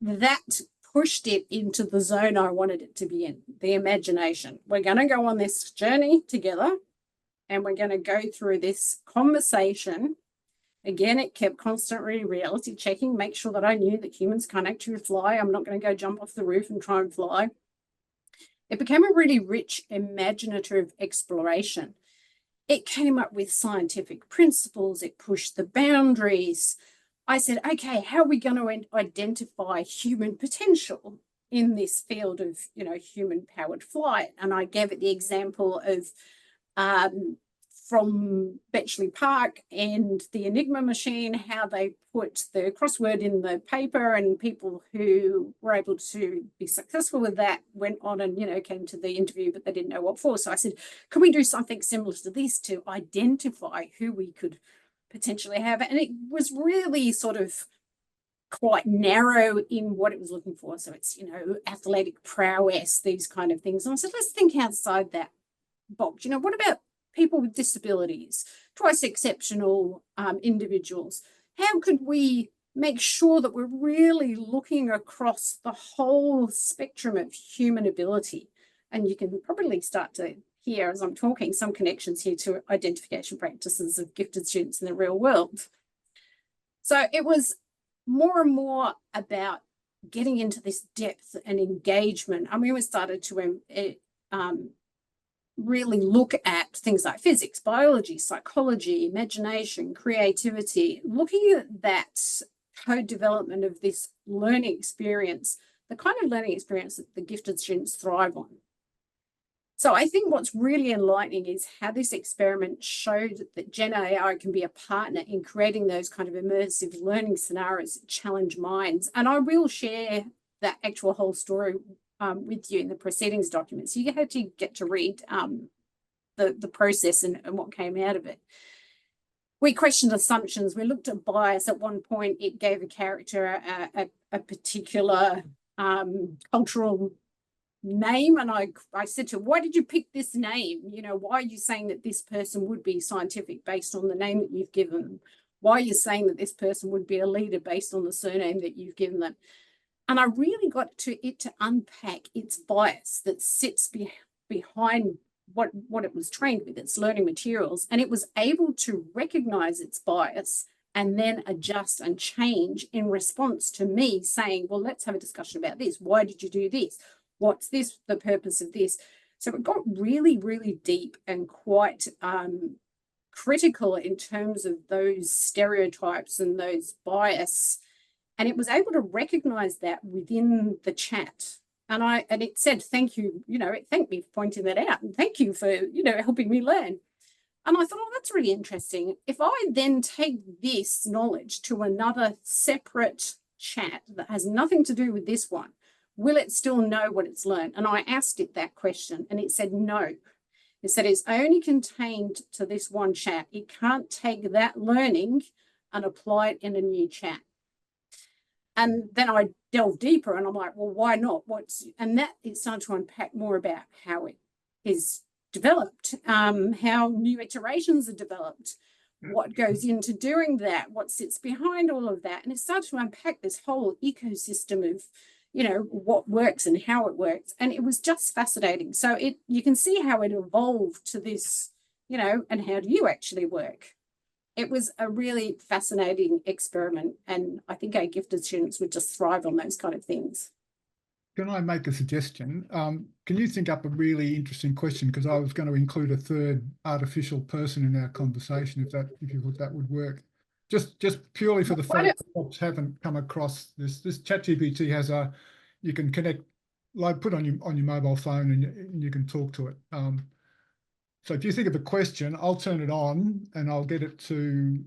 That pushed it into the zone I wanted it to be in, the imagination. We're going to go on this journey together, and we're going to go through this conversation. Again, it kept constantly reality checking, make sure that I knew that humans can't actually fly. I'm not going to go jump off the roof and try and fly. It became a really rich, imaginative exploration. It came up with scientific principles. It pushed the boundaries. I said, okay, how are we going to identify human potential in this field of, you know, human-powered flight? And I gave it the example of from Bletchley Park and the Enigma machine, how they put the crossword in the paper, and people who were able to be successful with that went on and, you know, came to the interview, but they didn't know what for. So I said, can we do something similar to this to identify who we could potentially have? And it was really sort of quite narrow in what it was looking for. So it's, you know, athletic prowess, these kind of things. And I said, let's think outside that box. You know, what about people with disabilities, twice exceptional individuals? How could we make sure that we're really looking across the whole spectrum of human ability? And you can probably start to hear, as I'm talking, some connections here to identification practices of gifted students in the real world. So it was more and more about getting into this depth and engagement. I mean, we started to really look at things like physics, biology, psychology, imagination, creativity, looking at that co-development of this learning experience, the kind of learning experience that the gifted students thrive on. So I think what's really enlightening is how this experiment showed that Gen AI can be a partner in creating those kind of immersive learning scenarios that challenge minds. And I will share that actual whole story with you in the proceedings documents. You had to get to read the process and what came out of it. We questioned assumptions. We looked at bias. At one point, it gave a character a particular cultural name, and I said to her, why did you pick this name? You know, why are you saying that this person would be scientific based on the name that you've given them? Why are you saying that this person would be a leader based on the surname that you've given them? And I really got it to unpack its bias that sits behind what it was trained with, its learning materials. And it was able to recognize its bias and then adjust and change in response to me saying, well, let's have a discussion about this. Why did you do this? What's this, the purpose of this? So it got really, really deep and quite critical in terms of those stereotypes and those bias. And it was able to recognize that within the chat. And it said, thank you, you know, it thanked me for pointing that out. And thank you for, you know, helping me learn. And I thought, oh, that's really interesting. If I then take this knowledge to another separate chat that has nothing to do with this one, will it still know what it's learned? And I asked it that question, and it said no. It said it's only contained to this one chat. It can't take that learning and apply it in a new chat. And then I delved deeper, and I'm like, well, why not? And that it started to unpack more about how it is developed, how new iterations are developed, what goes into doing that, what sits behind all of that. And it started to unpack this whole ecosystem of, you know, what works and how it works. And it was just fascinating. So you can see how it evolved to this, you know, and how do you actually work? It was a really fascinating experiment. And I think our gifted students would just thrive on those kind of things. Can I make a suggestion? Can you think up a really interesting question? Because I was going to include a third artificial person in our conversation, if you thought that would work. Just purely for the folks who haven't come across this. This ChatGPT has you can connect, like put on your mobile phone, and you can talk to it. So if you think of a question, I'll turn it on and I'll get it to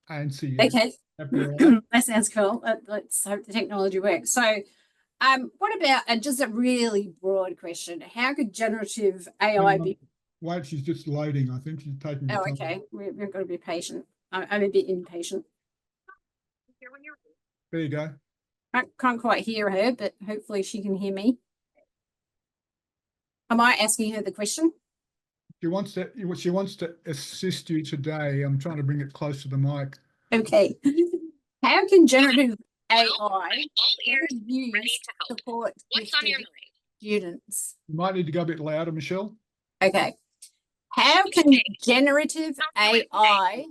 answer you. Okay, that sounds cool. Let's hope the technology works. So. What about just a really broad question? How could generative AI be? Wait, she's just loading. I think she's taking. Oh, okay. We've got to be patient. I'm a bit impatient. There you go. I can't quite hear her, but hopefully she can hear me. Am I asking her the question? She wants to assist you today. I'm trying to bring it close to the mic. Okay. How can generative AI use to support gifted students? You might need to go a bit louder, Michelle. Okay. How can generative AI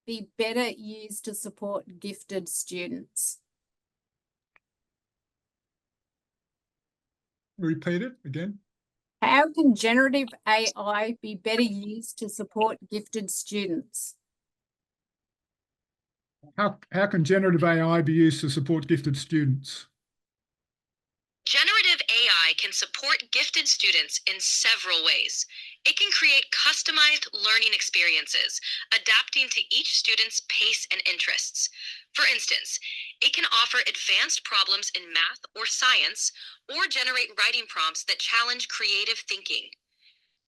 be better used to support gifted students? Repeat it again. How can generative AI be better used to support gifted students? How can generative AI be used to support gifted students? Generative AI can support gifted students in several ways. It can create customized learning experiences, adapting to each student's pace and interests. For instance, it can offer advanced problems in math or science, or generate writing prompts that challenge creative thinking.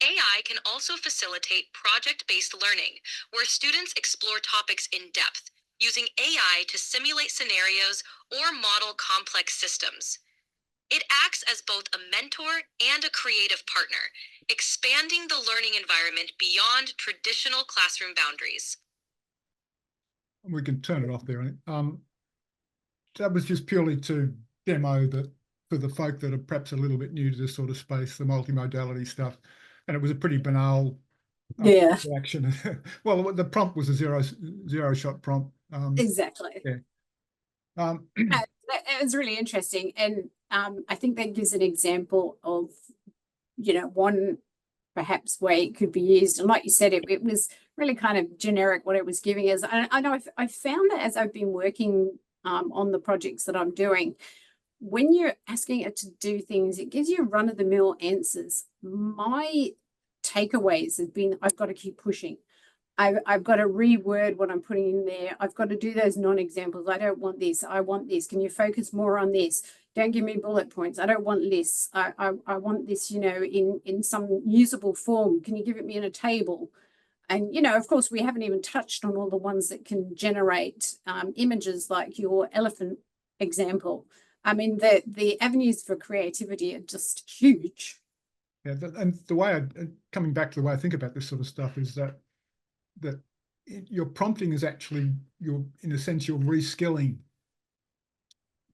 AI can also facilitate project-based learning, where students explore topics in depth, using AI to simulate scenarios or model complex systems. It acts as both a mentor and a creative partner, expanding the learning environment beyond traditional classroom boundaries. We can turn it off there. That was just purely to demo that for the folk that are perhaps a little bit new to this sort of space, the multimodality stuff. And it was a pretty banal reaction. Well, the prompt was a zero shot prompt. Exactly. Yeah. It was really interesting. And I think that gives an example of, you know, one perhaps way it could be used. And like you said, it was really kind of generic what it was giving us. And I know I found that as I've been working on the projects that I'm doing, when you're asking it to do things, it gives you run-of-the-mill answers. My takeaways have been, I've got to keep pushing. I've got to reword what I'm putting in there. I've got to do those non-examples. I don't want this. I want this. Can you focus more on this? Don't give me bullet points. I don't want lists. I want this, you know, in some usable form. Can you give it me in a table? And, you know, of course, we haven't even touched on all the ones that can generate images like your elephant example. I mean, the avenues for creativity are just huge. Yeah, and the way coming back to the way I think about this sort of stuff is that your prompting is actually in a sense you're reskilling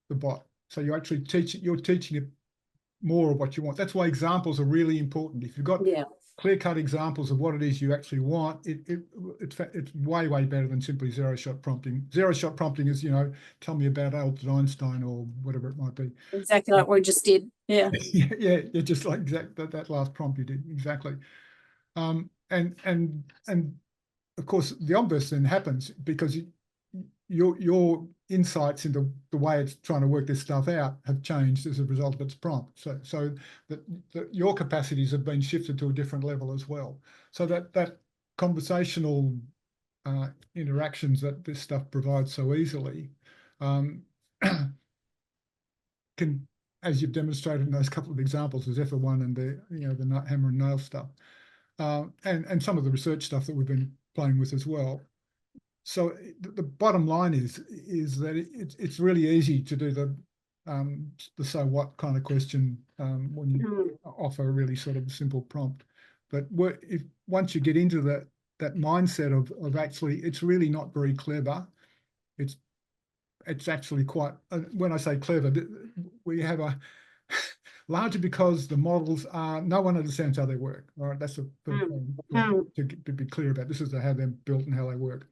the bot. So you're actually teaching it more of what you want. That's why examples are really important. If you've got clear-cut examples of what it is you actually want, it's way better than simply zero-shot prompting. Zero-shot prompting is, you know, tell me about Albert Einstein or whatever it might be. Exactly like we just did. Yeah. yeah, just like that last prompt you did. Exactly. And of course, the obvious then happens because your insights into the way it's trying to work this stuff out have changed as a result of its prompt. So that your capacities have been shifted to a different level as well. So that conversational interactions that this stuff provides so easily can, as you've demonstrated in those couple of examples, as F1 and the hammer and nail stuff, and some of the research stuff that we've been playing with as well. So the bottom line is that it's really easy to do the so what kind of question when you offer a really sort of simple prompt. But if once you get into that mindset of actually, it's really not very clever. It's actually quite, when I say clever, we have a largely because the models are, no one understands how they work. All right, that's a to be clear about. This is how they're built and how they work.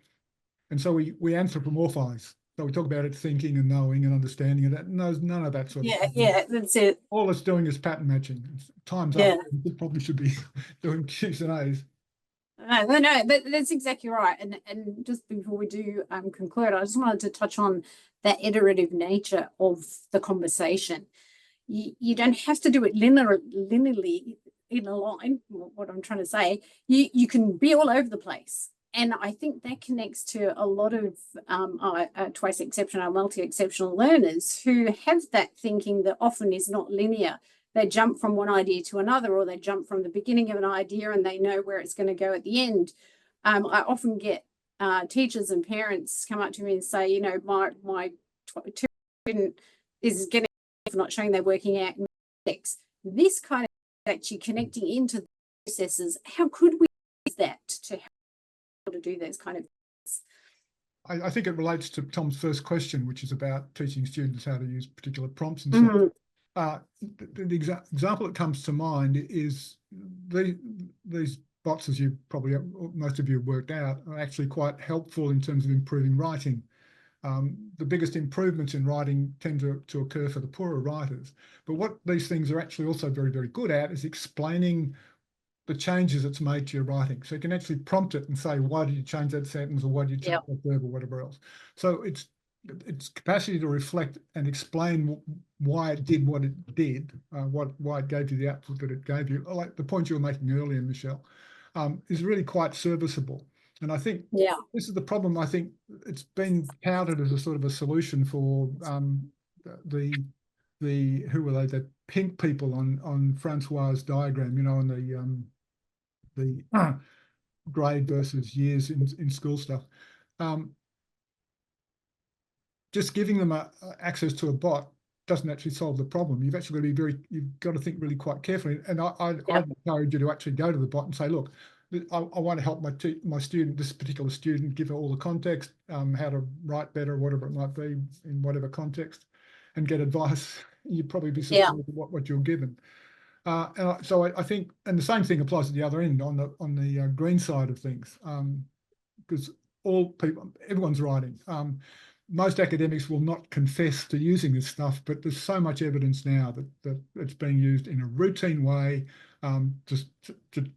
And so we anthropomorphize. So we talk about it thinking and knowing and understanding, and that none of that sort of stuff. Yeah, that's it. All it's doing is pattern matching. Time's up. It probably should be doing Q's and A's. No, that's exactly right. And just before we do conclude, I just wanted to touch on that iterative nature of the conversation. You don't have to do it linearly in a line. What I'm trying to say, you can be all over the place. And I think that connects to a lot of twice exceptional, multi-exceptional learners who have that thinking that often is not linear. They jump from one idea to another, or they jump from the beginning of an idea and they know where it's going to go at the end. I often get teachers and parents come up to me and say, you know, my student is getting for not showing they're working out in mathematics. This kind of actually connecting into the processes. How could we use that to help to do those kind of things? I think it relates to Tom's first question, which is about teaching students how to use particular prompts and so on. The example that comes to mind is these bots, as you probably, most of you have worked out, are actually quite helpful in terms of improving writing. The biggest improvements in writing tend to occur for the poorer writers. But what these things are actually also very, very good at is explaining the changes it's made to your writing. So you can actually prompt it and say, why did you change that sentence, or why did you change that verb, or whatever else. So its capacity to reflect and explain why it did what it did, why it gave you the output that it gave you, like the point you were making earlier, Michelle, is really quite serviceable. And I think this is the problem. I think it's been touted as a sort of a solution for the who were they, the pink people on Francois' diagram, you know, on the grade versus years in school stuff. Just giving them access to a bot doesn't actually solve the problem. You've actually got to be you've got to think really quite carefully. And I'd encourage you to actually go to the bot and say, look, I want to help my student, this particular student, give her all the context, how to write better, whatever it might be in whatever context, and get advice. You'd probably be surprised at what you're given. So I think, and the same thing applies at the other end on the green side of things, because everyone's writing. Most academics will not confess to using this stuff, but there's so much evidence now that it's being used in a routine way just to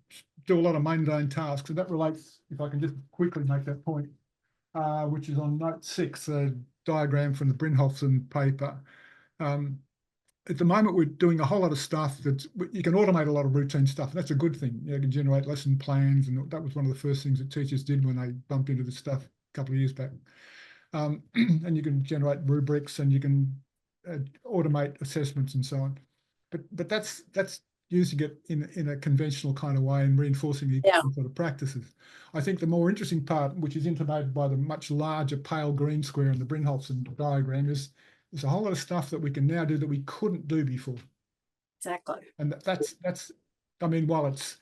do a lot of mundane tasks. And that relates, if I can just quickly make that point, which is on note 6, a diagram from the Brinholfsen paper. At the moment, we're doing a whole lot of stuff that you can automate a lot of routine stuff. That's a good thing. You can generate lesson plans, and that was one of the first things that teachers did when they bumped into this stuff a couple of years back. And you can generate rubrics, and you can automate assessments and so on. But that's using it in a conventional kind of way and reinforcing the sort of practices. I think the more interesting part, which is intimated by the much larger pale green square in the Brinholfsen diagram, is there's a whole lot of stuff that we can now do that we couldn't do before. Exactly. And that's I mean, while it's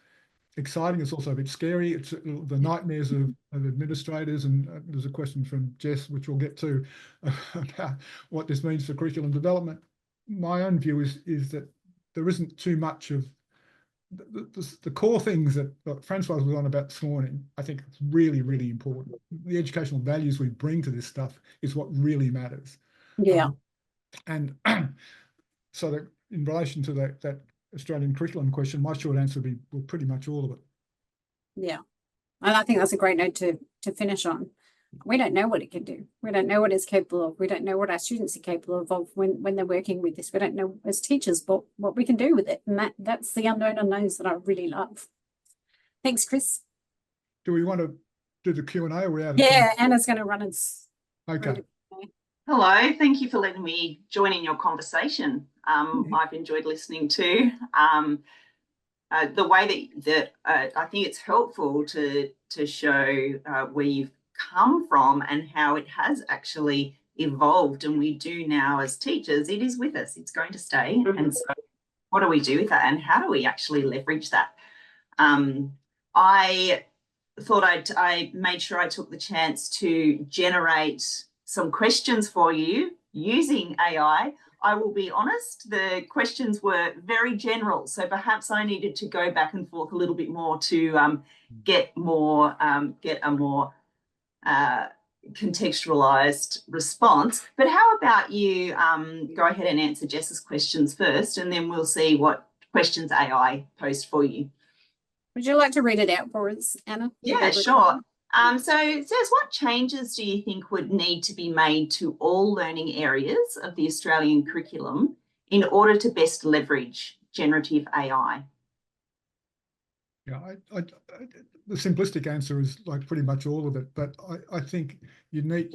exciting, it's also a bit scary. It's the nightmares of administrators, and there's a question from Jess, which we'll get to, about what this means for curriculum development. My own view is that there isn't too much of the core things that Francois was on about this morning. I think it's really, really important. The educational values we bring to this stuff is what really matters. And so that in relation to that Australian curriculum question, my short answer would be, well, pretty much all of it. Yeah, and I think that's a great note to finish on. We don't know what it can do. We don't know what it's capable of. We don't know what our students are capable of when they're working with this. We don't know as teachers what we can do with it. And that's the unknown unknowns that I really love. Thanks, Chris. Do we want to do the Q&A, or are we out of time? Anna's going to run and... Okay. Hello, thank you for letting me join in your conversation. I've enjoyed listening to the way that I think it's helpful to show where you've come from and how it has actually evolved, and we do now as teachers. It is with us, it's going to stay. And so what do we do with that, and how do we actually leverage that? I thought I made sure I took the chance to generate some questions for you using AI. I will be honest, the questions were very general, so perhaps I needed to go back and forth a little bit more to get a more contextualized response. But how about you go ahead and answer Jess's questions first, and then we'll see what questions AI posed for you. Would you like to read it out for us, Anna? Yeah, sure. So it says, what changes do you think would need to be made to all learning areas of the Australian curriculum in order to best leverage generative AI? Yeah, the simplistic answer is like pretty much all of it, but I think you'd need.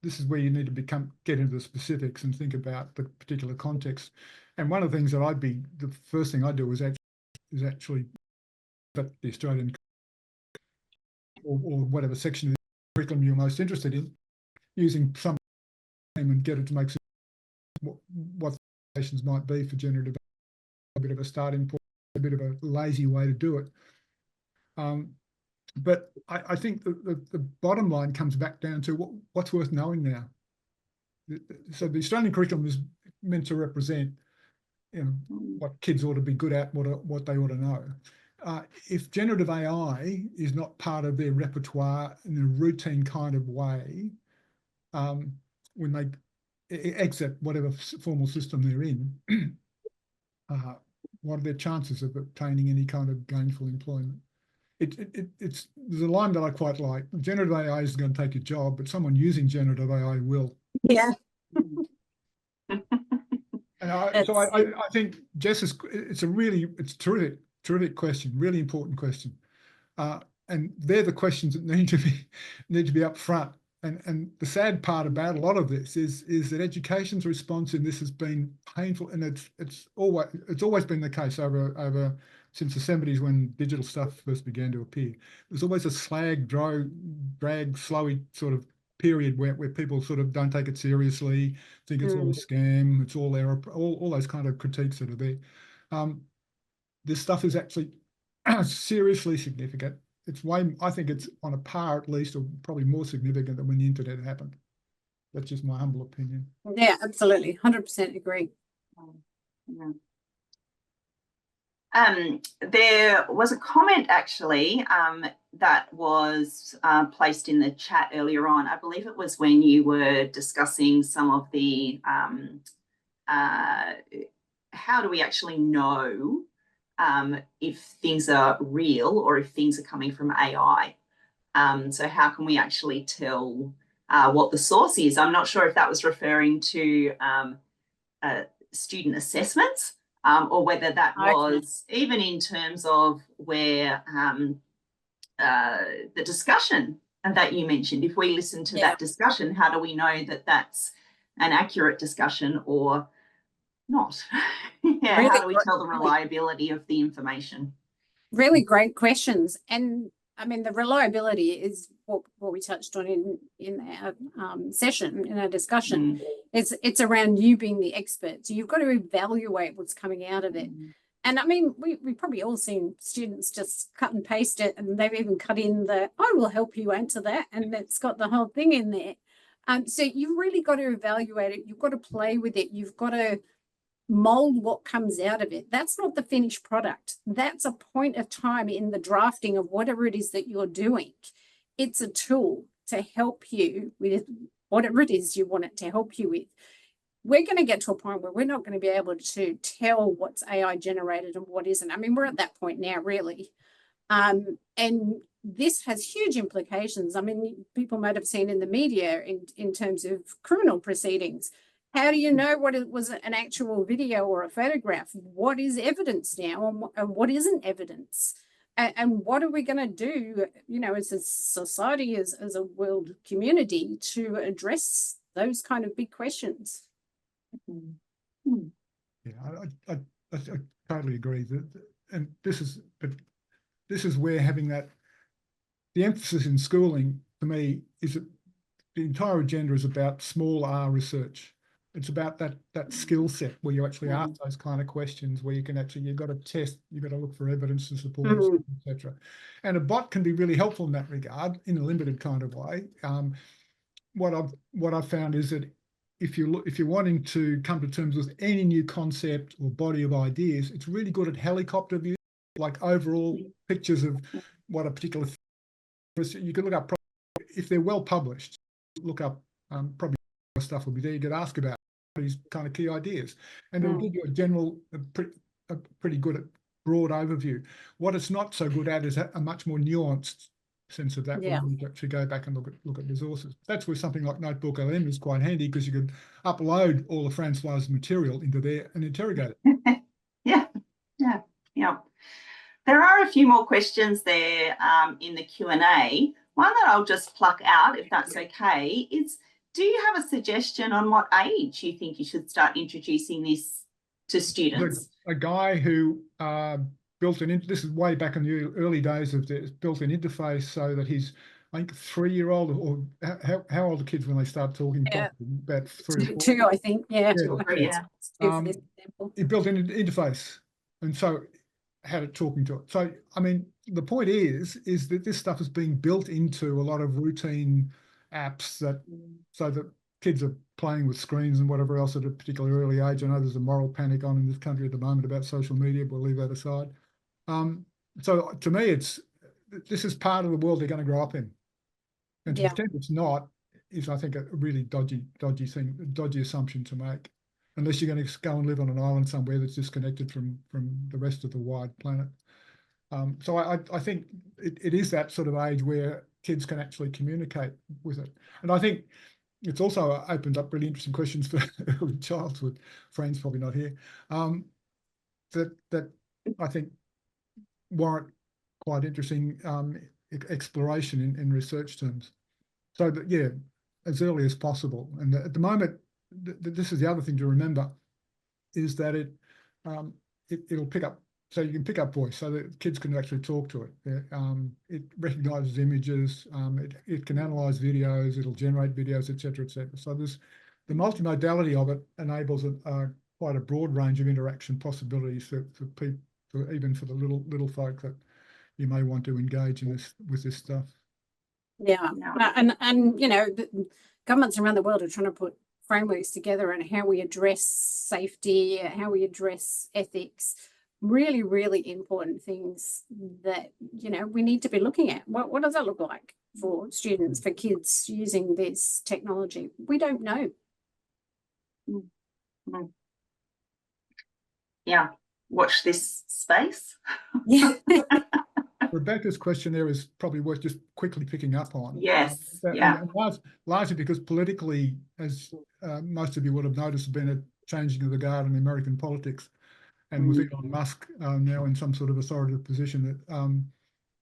This is where you need to get into the specifics and think about the particular context. And one of the things that the first thing I do is actually that the Australian or whatever section of the curriculum you're most interested in, using some and get it to make sense what the applications might be for generative, a bit of a starting point, a bit of a lazy way to do it. But I think the bottom line comes back down to what's worth knowing now. So the Australian curriculum is meant to represent, you know, what kids ought to be good at, what they ought to know. If generative AI is not part of their repertoire in a routine kind of way, when they exit whatever formal system they're in, what are their chances of obtaining any kind of gainful employment? There's a line that I quite like. Generative AI is going to take your job, but someone using generative AI will. Yeah. And I think Jess it's a terrific question, really important question. And they're the questions that need to be up front. And the sad part about a lot of this is that education's response in this has been painful, and it's always been the case over since the 70s when digital stuff first began to appear. There's always a drag, slowy sort of period where people sort of don't take it seriously, think it's all a scam, it's all error, all those kind of critiques that are there. This stuff is actually seriously significant. I think it's on a par at least, or probably more significant than when the internet happened. That's just my humble opinion. Yeah, absolutely. 100% agree. Yeah. There was a comment actually that was placed in the chat earlier on. I believe it was when you were discussing some of the how do we actually know if things are real or if things are coming from AI. So how can we actually tell what the source is? I'm not sure if that was referring to student assessments or whether that was even in terms of where the discussion that you mentioned. If we listen to that discussion, how do we know that that's an accurate discussion or not? Really, how do we tell the reliability of the information? Really great questions. And I mean, the reliability is what we touched on in our session, in our discussion. It's around you being the expert. So you've got to evaluate what's coming out of it. And I mean, we've probably all seen students just cut and paste it, and they've even cut in the, I will help you answer that, and it's got the whole thing in there. So you've really got to evaluate it. You've got to play with it. You've got to mold what comes out of it. That's not the finished product. That's a point of time in the drafting of whatever it is that you're doing. It's a tool to help you with whatever it is you want it to help you with. We're going to get to a point where we're not going to be able to tell what's AI generated and what isn't. I mean, we're at that point now, really. And this has huge implications. I mean, people might have seen in the media in terms of criminal proceedings. How do you know what it was an actual video or a photograph? What is evidence now and what isn't evidence? And what are we going to do, you know, as a society, as a world community to address those kind of big questions? Yeah, I totally agree. And this is where having the emphasis in schooling, for me, is that the entire agenda is about small R research. It's about that skill set where you actually ask those kind of questions, where you can actually, you've got to test, you've got to look for evidence to support it, etc. And a bot can be really helpful in that regard, in a limited kind of way. What I've found is that if you're wanting to come to terms with any new concept or body of ideas, it's really good at helicopter view, like overall pictures of what a particular. You can look up, if they're well published, look up probably stuff will be there. You could ask about these kind of key ideas, and it'll give you a general, pretty good at broad overview. What it's not so good at is a much more nuanced sense of that. Yeah. When you actually go back and look at resources. That's where something like Notebook LM is quite handy, because you could upload all of Francois's material into there and interrogate it. Yeah. There are a few more questions there in the Q&A. One that I'll just pluck out, if that's okay, is, do you have a suggestion on what age you think you should start introducing this to students? A guy who built this is way back in the early days of this, built an interface so that he's, I think, 3-year-old, or how old are kids when they start talking? Yeah. About 3 or 4. 2, I think. Yeah. He built an interface, and so had it talking to it. So, I mean, the point is that this stuff is being built into a lot of routine apps, that so that kids are playing with screens and whatever else at a particularly early age. I know there's a moral panic on in this country at the moment about social media, but we'll leave that aside. So to me, this is part of the world they're going to grow up in. And to pretend it's not is, I think, a really dodgy thing, dodgy assumption to make, unless you're going to go and live on an island somewhere that's disconnected from the rest of the wide planet. So I think it is that sort of age where kids can actually communicate with it. And I think it's also opened up really interesting questions for early childhood. Fran's probably not here. That I think warrant quite interesting exploration in research terms. So that, yeah, as early as possible. And at the moment, this is the other thing to remember, is that it'll pick up. So you can pick up voice, so that kids can actually talk to it. It recognises images. It can analyse videos. It'll generate videos, etc., etc. So there's the multimodality of it enables quite a broad range of interaction possibilities for people, even for the little folk that you may want to engage in with this stuff. Yeah. And you know, governments around the world are trying to put frameworks together on how we address safety, how we address ethics. Really, really important things that, you know, we need to be looking at. What does that look like for students, for kids using this technology? We don't know. Yeah, watch this space. Yeah. Rebecca's question there is probably worth just quickly picking up on. Yes, yeah. And largely because politically, as most of you would have noticed, there's been a changing of the guard in American politics. And with Elon Musk now in some sort of authoritative position,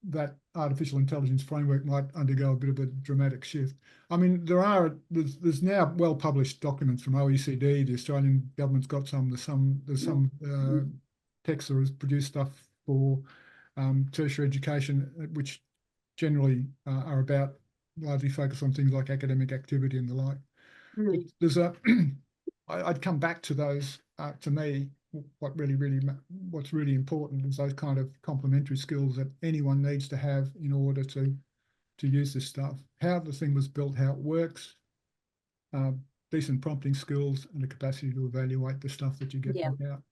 that artificial intelligence framework might undergo a bit of a dramatic shift. I mean, there's now well-published documents from OECD. The Australian government's got some. There's some PEXA has produced stuff for tertiary education, which generally are about largely focused on things like academic activity and the like. There's I'd come back to those. To me, what's really important is those kind of complementary skills that anyone needs to have in order to use this stuff. How the thing was built, how it works, decent prompting skills, and the capacity to evaluate the stuff that you get out.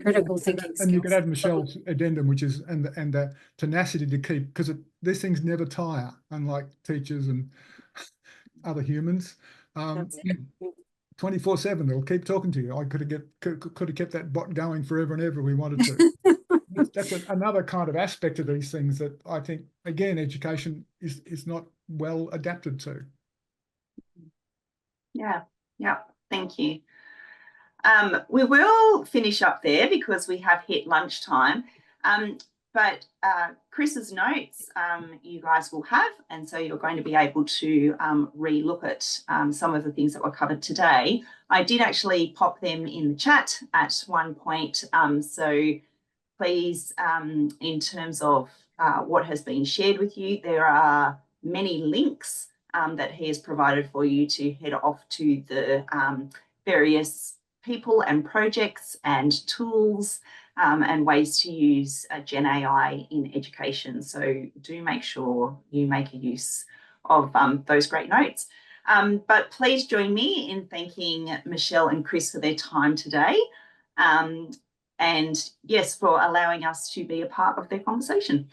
Critical thinking skills. And you could add Michelle's addendum, which is and the tenacity to keep, because these things never tire, unlike teachers and other humans. 24/7, they'll keep talking to you. I could have kept that bot going forever and ever if we wanted to. That's another kind of aspect of these things that I think, again, education is not well adapted to. Yeah, thank you. We will finish up there because we have hit lunchtime. But Chris's notes you guys will have, and so you're going to be able to re-look at some of the things that were covered today. I did actually pop them in the chat at one point, so please, in terms of what has been shared with you, there are many links that he has provided for you to head off to the various people and projects and tools and ways to use Gen AI in education. So do make sure you make a use of those great notes. But please join me in thanking Michelle and Chris for their time today. And yes, for allowing us to be a part of their conversation.